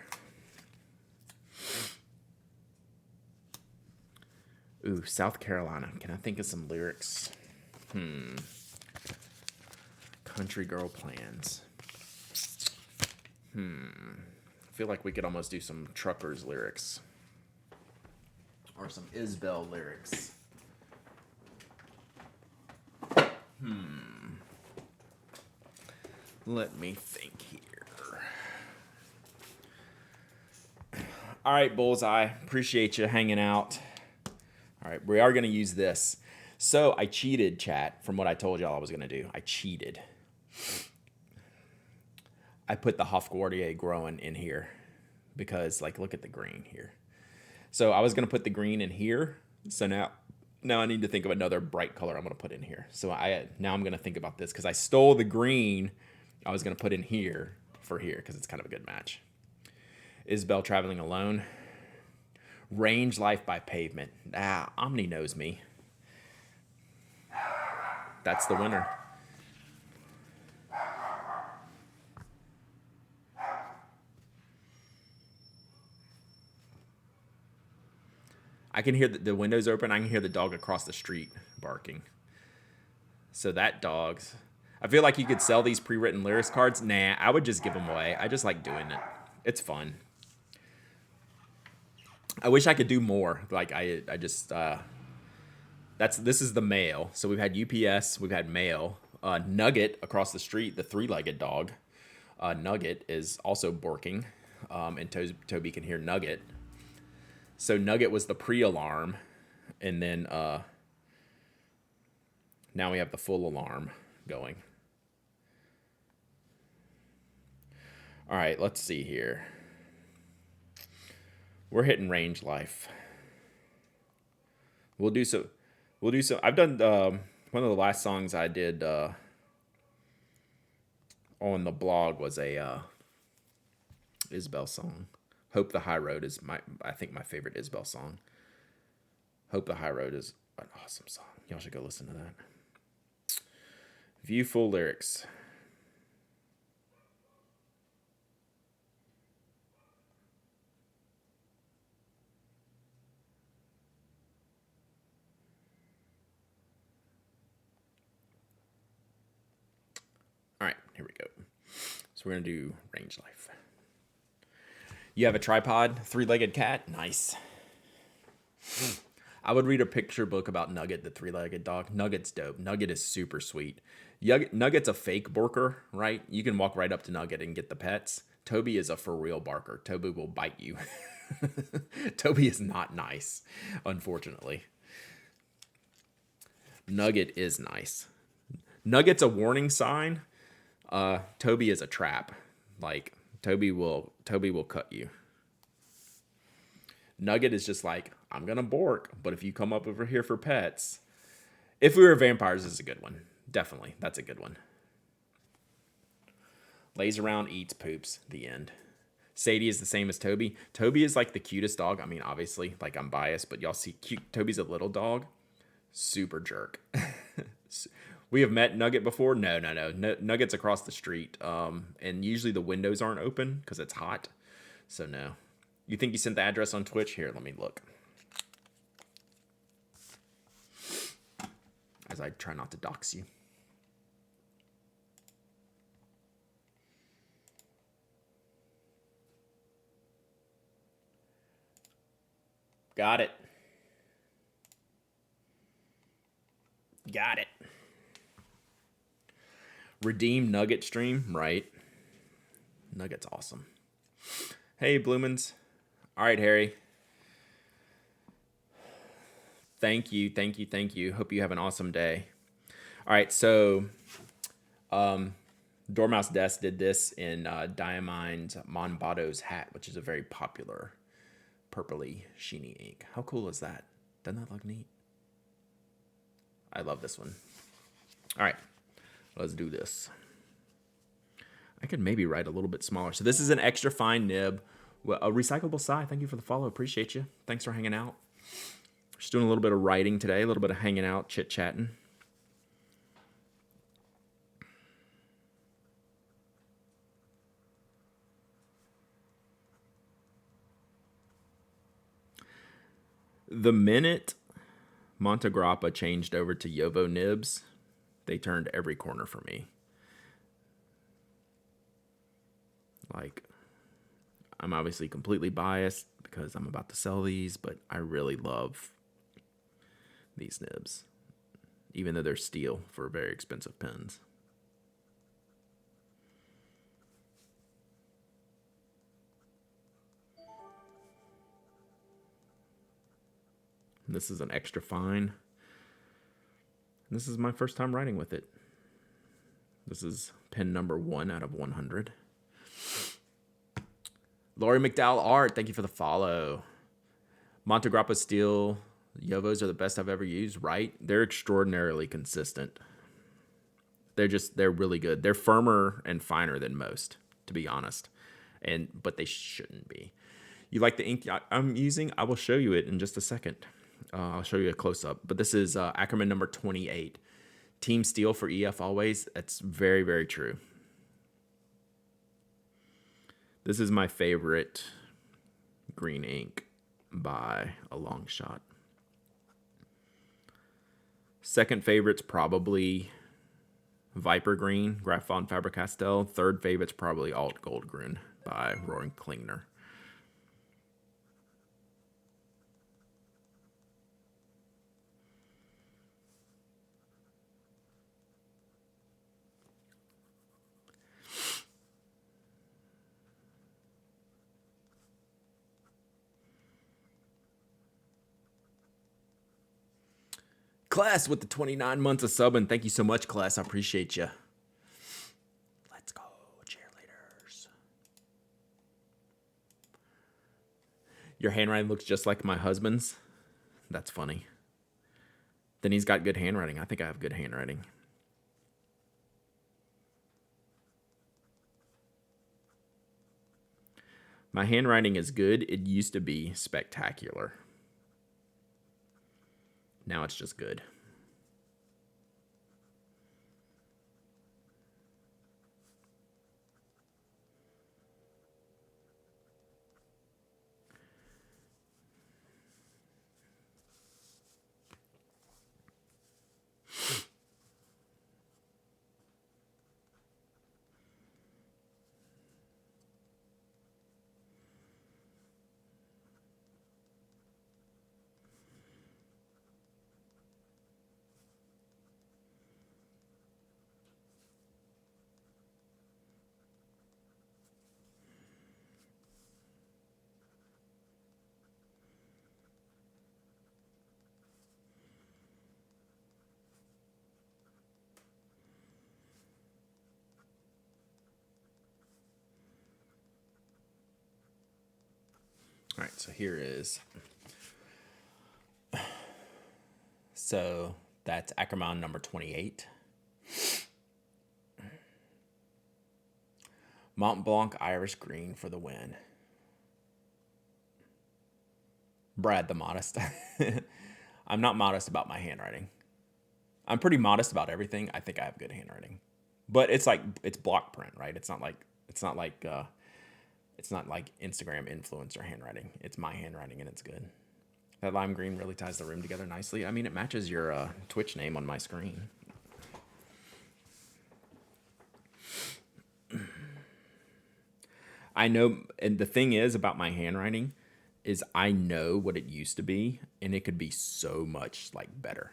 Ooh, South Carolina. Can I think of some lyrics? Country girl plans. I feel like we could almost do some truckers lyrics. Or some Isbell lyrics. Let me think here. All right, Bullseye. Appreciate you hanging out. All right, we are going to use this. So I cheated, chat, from what I told y'all I was going to do. I cheated. I put the Hofguardier growing in here because, like, look at the green here. So I was going to put the green in here. So now I need to think of another bright color I'm going to put in here. So now I'm going to think about this because I stole the green I was going to put in here for here because it's kind of a good match. Isbell Traveling Alone. Range Life by Pavement. Omni knows me. That's the winner. I can hear the windows open. I can hear the dog across the street barking. So that dog's... I feel like you could sell these pre-written lyrics cards. Nah, I would just give them away. I just like doing it. It's fun. I wish I could do more. Like, I just... This is the mail. So we've had UPS. We've had mail. Nugget across the street, the three-legged dog. Nugget is also barking. And Toby can hear Nugget. So Nugget was the pre-alarm, and then now we have the full alarm going. All right, let's see here. We're hitting Range Life. We'll do so. I've done one of the last songs I did on the blog was a Isbell song. Hope the High Road is I think my favorite Isbell song. Hope the High Road is an awesome song. Y'all should go listen to that. View full lyrics. All right, here we go. So we're going to do Range Life. You have a tripod, three-legged cat? Nice. I would read a picture book about Nugget, the three-legged dog. Nugget's dope. Nugget is super sweet. Nugget's a fake barker, right? You can walk right up to Nugget and get the pets. Toby is a for-real barker. Toby will bite you. Toby is not nice, unfortunately. Nugget is nice. Nugget's a warning sign. Toby is a trap. Like... Toby will cut you. Nugget is just like, I'm gonna bork, but if you come up over here for pets, If We Were Vampires is a good one. Definitely, that's a good one. Lays around, eats, poops. The end. Sadie is the same as Toby. Toby is like the cutest dog. I mean, obviously, like I'm biased, but y'all see cute. Toby's a little dog. Super jerk. We have met Nugget before. No. Nugget's across the street. And usually the windows aren't open because it's hot. So no. You think you sent the address on Twitch? Here, let me look. As I try not to dox you. Got it. Got it. Redeem Nugget stream, right? Nugget's awesome. Hey, Bloomins. All right, Harry. Thank you. Hope you have an awesome day. All right, so Dormouse Desk did this in Diamine's Monbato's hat, which is a very popular purpley sheeny ink. How cool is that? Doesn't that look neat? I love this one. All right, let's do this. I could maybe write a little bit smaller. So this is an extra fine nib. A recyclable Psy, thank you for the follow. Appreciate you. Thanks for hanging out. Just doing a little bit of writing today, a little bit of hanging out, chit-chatting. The minute Montegrappa changed over to Yovo nibs, they turned every corner for me. Like, I'm obviously completely biased because I'm about to sell these, but I really love these nibs, even though they're steel for very expensive pens. This is an extra fine. This is my first time writing with it. This is pen number 1 out of 100. Lori McDowell Art, thank you for the follow. Montegrappa Steel Yovos are the best I've ever used, right? They're extraordinarily consistent. They're really good. They're firmer and finer than most, to be honest. But they shouldn't be. You like the ink I'm using? I will show you it in just a second. I'll show you a close-up. But this is Ackerman number 28. Team Steel for EF always. That's very, very true. This is my favorite green ink by a long shot. Second favorite's probably Viper Green, Graf von Faber-Castell. Third favorite's probably Alt Goldgrün by Roy Klingner. Class with the 29 months of subbing. Thank you so much, Class. I appreciate you. Let's go, cheerleaders. Your handwriting looks just like my husband's. That's funny. Then he's got good handwriting. I think I have good handwriting. My handwriting is good. It used to be spectacular. Now it's just good. All right, so here is. So that's Ackerman number 28. Mont Blanc Irish Green for the win. Brad the modest. I'm not modest about my handwriting. I'm pretty modest about everything. I think I have good handwriting. But it's block print, right? It's not like Instagram influencer handwriting. It's my handwriting and it's good. That lime green really ties the room together nicely. I mean, it matches your Twitch name on my screen. I know, and the thing is about my handwriting is I know what it used to be, and it could be so much better.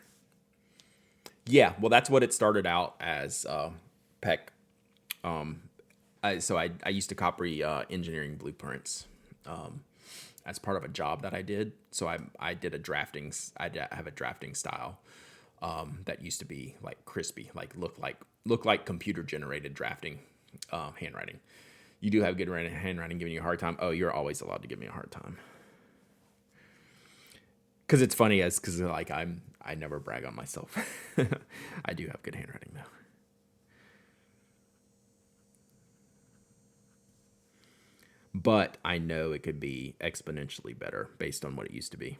Yeah, well, that's what it started out as, Peck. So I used to copy engineering blueprints as part of a job that I did. So I did a drafting. I have a drafting style that used to be crispy, look like computer generated drafting handwriting. You do have good handwriting, giving you a hard time. Oh, you're always allowed to give me a hard time. Because it's funny as because like I never brag on myself. I do have good handwriting though. But I know it could be exponentially better based on what it used to be.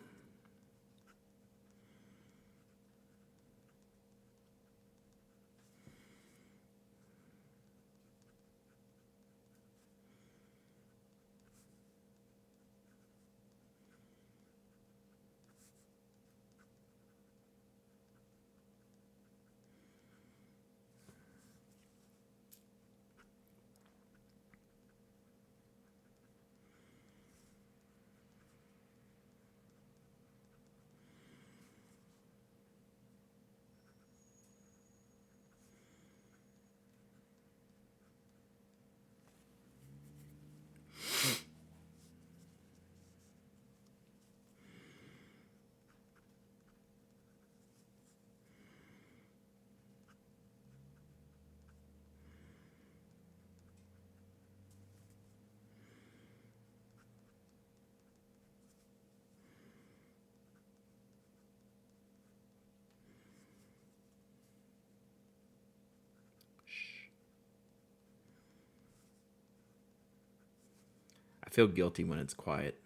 I feel guilty when it's quiet.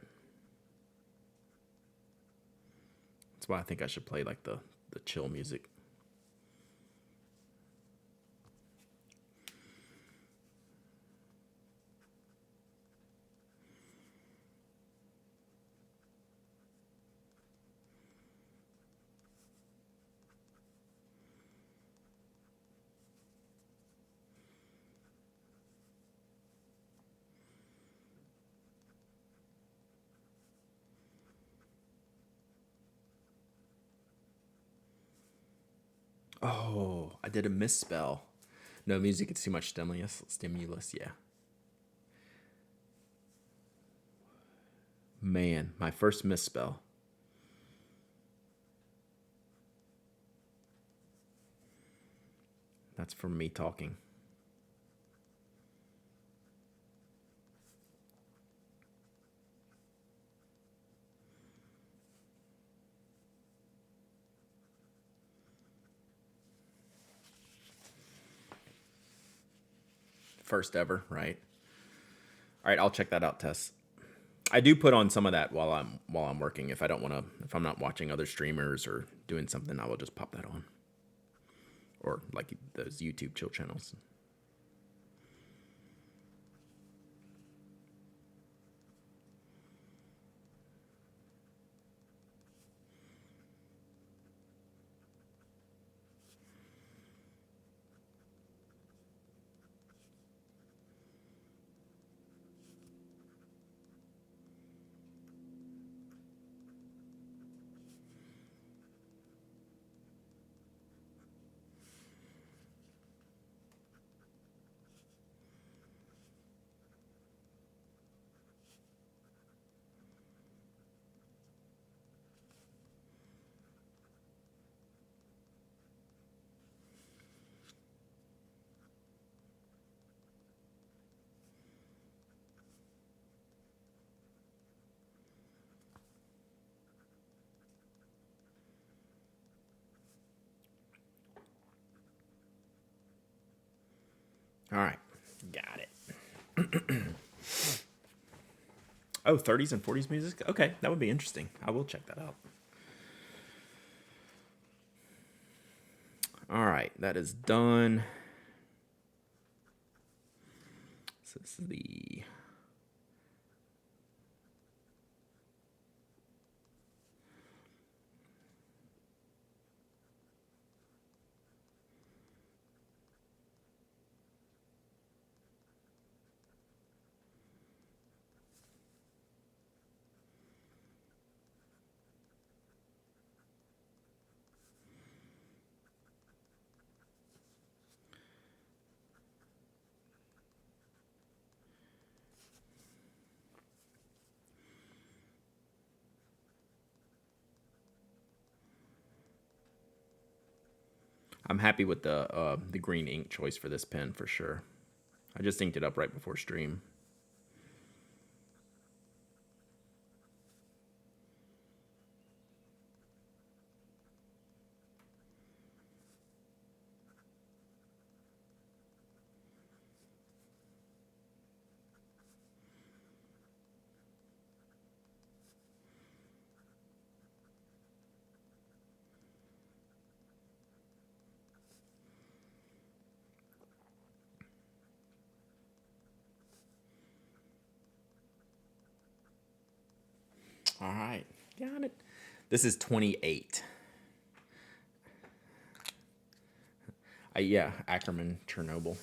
That's why I think I should play like the chill music. Oh, I did a misspell. No music, it's too much stimulus, yeah. Man, my first misspell. That's from me talking. First ever, right? All right, I'll check that out, Tess. I do put on some of that while I'm working. If I don't want to, if I'm not watching other streamers or doing something, I will just pop that on. Or like those YouTube chill channels. All right, got it. Oh, 30s and 40s music? Okay, that would be interesting. I will check that out. All right, that is done. So this is the... I'm happy with the green ink choice for this pen for sure. I just inked it up right before stream. Got it. This is 28. Yeah, Ackerman, Chernobyl.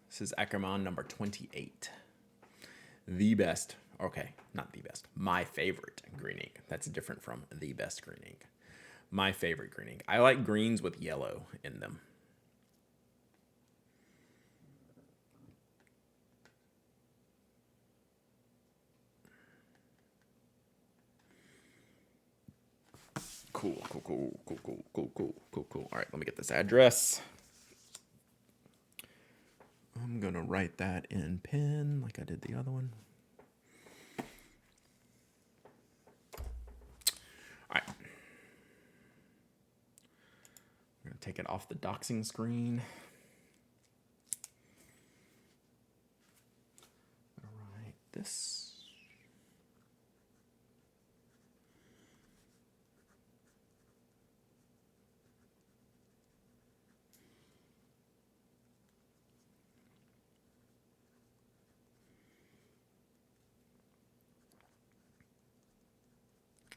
This is Ackerman number 28. The best. Okay, not the best. My favorite green ink. That's different from the best green ink. My favorite green ink. I like greens with yellow in them. Cool. All right, let me get this address. I'm going to write that in pen like I did the other one. All right. I'm going to take it off the doxing screen. All right, this.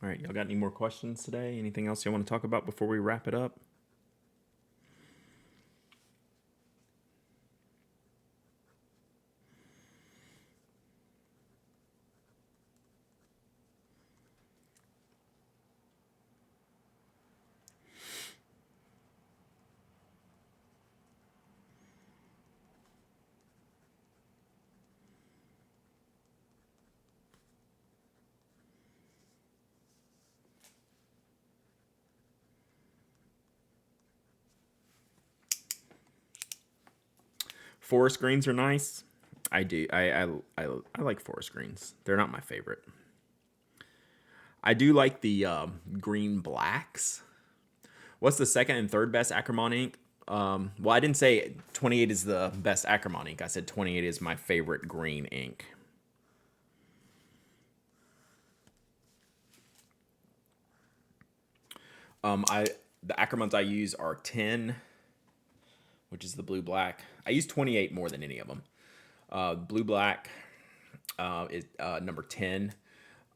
All right, y'all got any more questions today? Anything else you want to talk about before we wrap it up? Forest greens are nice. I do. I like forest greens. They're not my favorite. I do like the green blacks. What's the second and third best Ackerman ink? Well, I didn't say 28 is the best Ackerman ink. I said 28 is my favorite green ink. The Ackermans I use are 10, which is the blue black. I use 28 more than any of them. Blue black is number 10.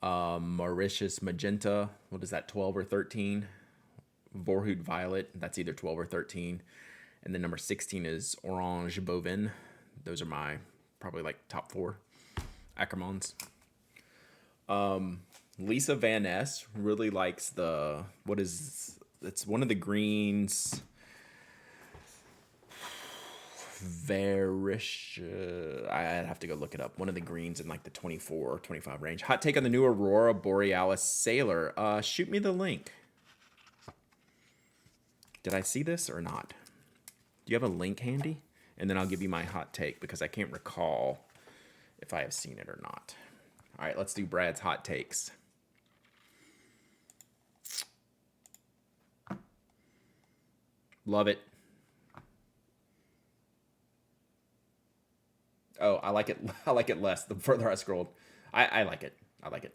Mauritius magenta, what is that, 12 or 13? Vorhood violet, that's either 12 or 13. And then number 16 is orange bovin. Those are my probably like top 4 Ackermans. Lisa Van Ness really likes it's one of the greens. Varish, I'd have to go look it up. One of the greens in like the 24 or 25 range. Hot take on the new Aurora Borealis Sailor. Shoot me the link. Did I see this or not? Do you have a link handy? And then I'll give you my hot take because I can't recall if I have seen it or not. All right, let's do Brad's hot takes. Love it. Oh, I like it. I like it less the further I scrolled. I like it. I like it.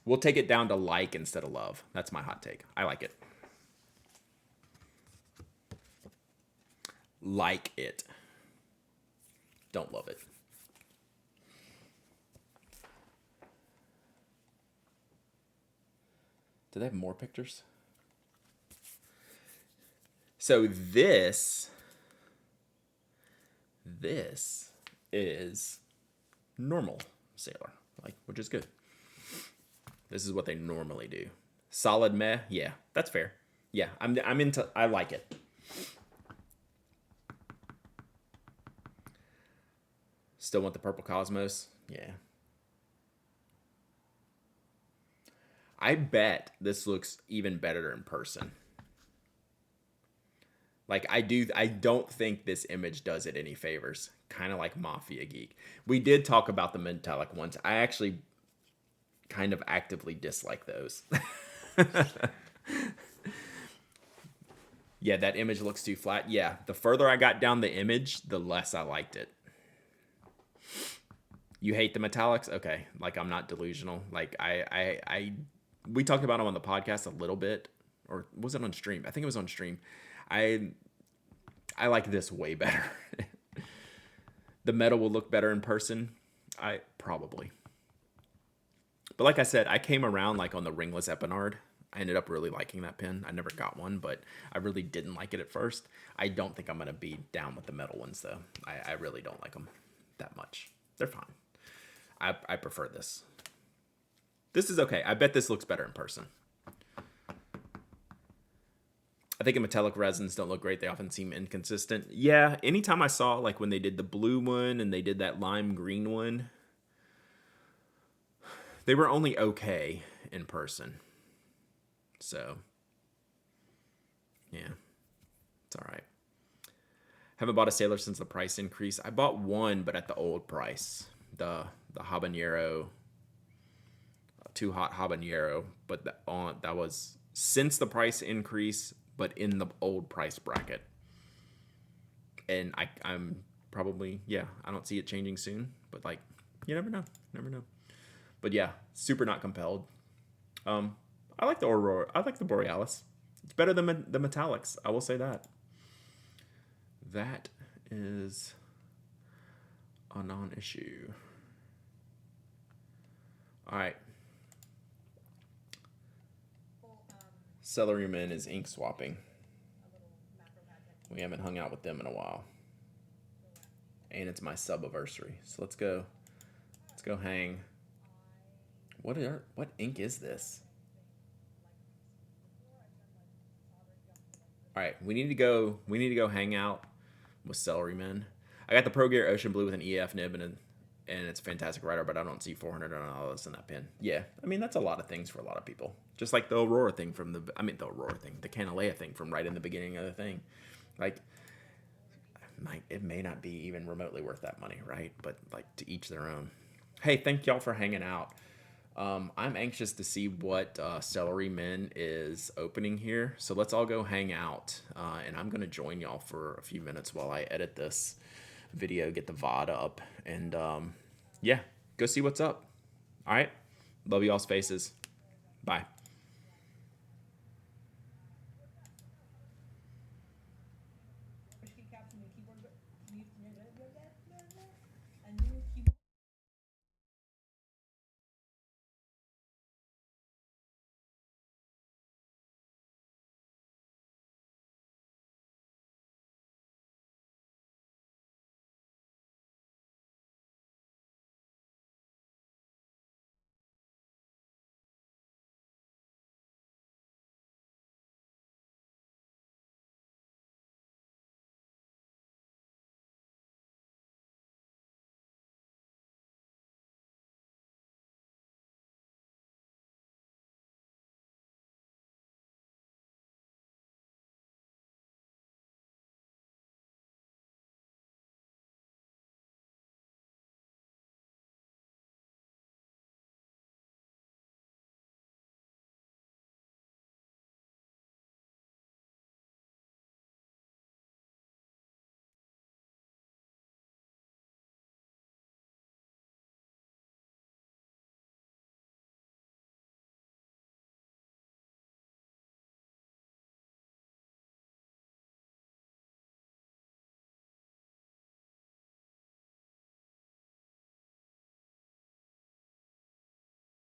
We'll take it down to like instead of love. That's my hot take. I like it. Like it. Don't love it. Do they have more pictures? So this is normal sailor, like, which is good. This is what they normally do. Solid meh, yeah, that's fair. Yeah, I'm into. I like it. Still want the purple cosmos, yeah. I bet this looks even better in person. Like, I don't think this image does it any favors. Kind of like Mafia Geek. We did talk about the metallic ones. I actually kind of actively dislike those. Yeah, that image looks too flat. Yeah, the further I got down the image, the less I liked it. You hate the metallics? Okay, like, I'm not delusional. Like, we talked about them on the podcast a little bit. Or was it on stream? I think it was on stream. I like this way better. The metal will look better in person. I probably. But like I said, I came around like on the ringless Epinard. I ended up really liking that pen. I never got one, but I really didn't like it at first. I don't think I'm going to be down with the metal ones, though. I really don't like them that much. They're fine. I prefer this. This is okay. I bet this looks better in person. I think metallic resins don't look great. They often seem inconsistent. Yeah, anytime I saw, like when they did the blue one and they did that lime green one, they were only okay in person. So, yeah, it's all right. Haven't bought a Sailor since the price increase. I bought one, but at the old price. The habanero, too hot habanero, but that was since the price increase, but in the old price bracket. And I'm probably, yeah, I don't see it changing soon, but like, you never know, never know. But yeah, super not compelled. I like the Aurora. I like the Borealis. It's better than the metallics. I will say that. That is a non-issue. All right. Celeryman is ink swapping. We haven't hung out with them in a while. And it's my sub-anniversary. So let's go hang. What ink is this? All right, we need to go hang out with Celeryman. I got the Pro Gear Ocean Blue with an EF nib and it's a fantastic writer, but I don't see $400 in that pen. Yeah, I mean that's a lot of things for a lot of people. Just like the Aurora thing the Canalela thing from right in the beginning of the thing. Like, it may not be even remotely worth that money, right? But like, to each their own. Hey, thank y'all for hanging out. I'm anxious to see what Celeryman is opening here. So let's all go hang out. And I'm going to join y'all for a few minutes while I edit this video, get the VOD up. And yeah, go see what's up. All right. Love y'all's faces. Bye. Keycaps and the keyboard, and new keyboard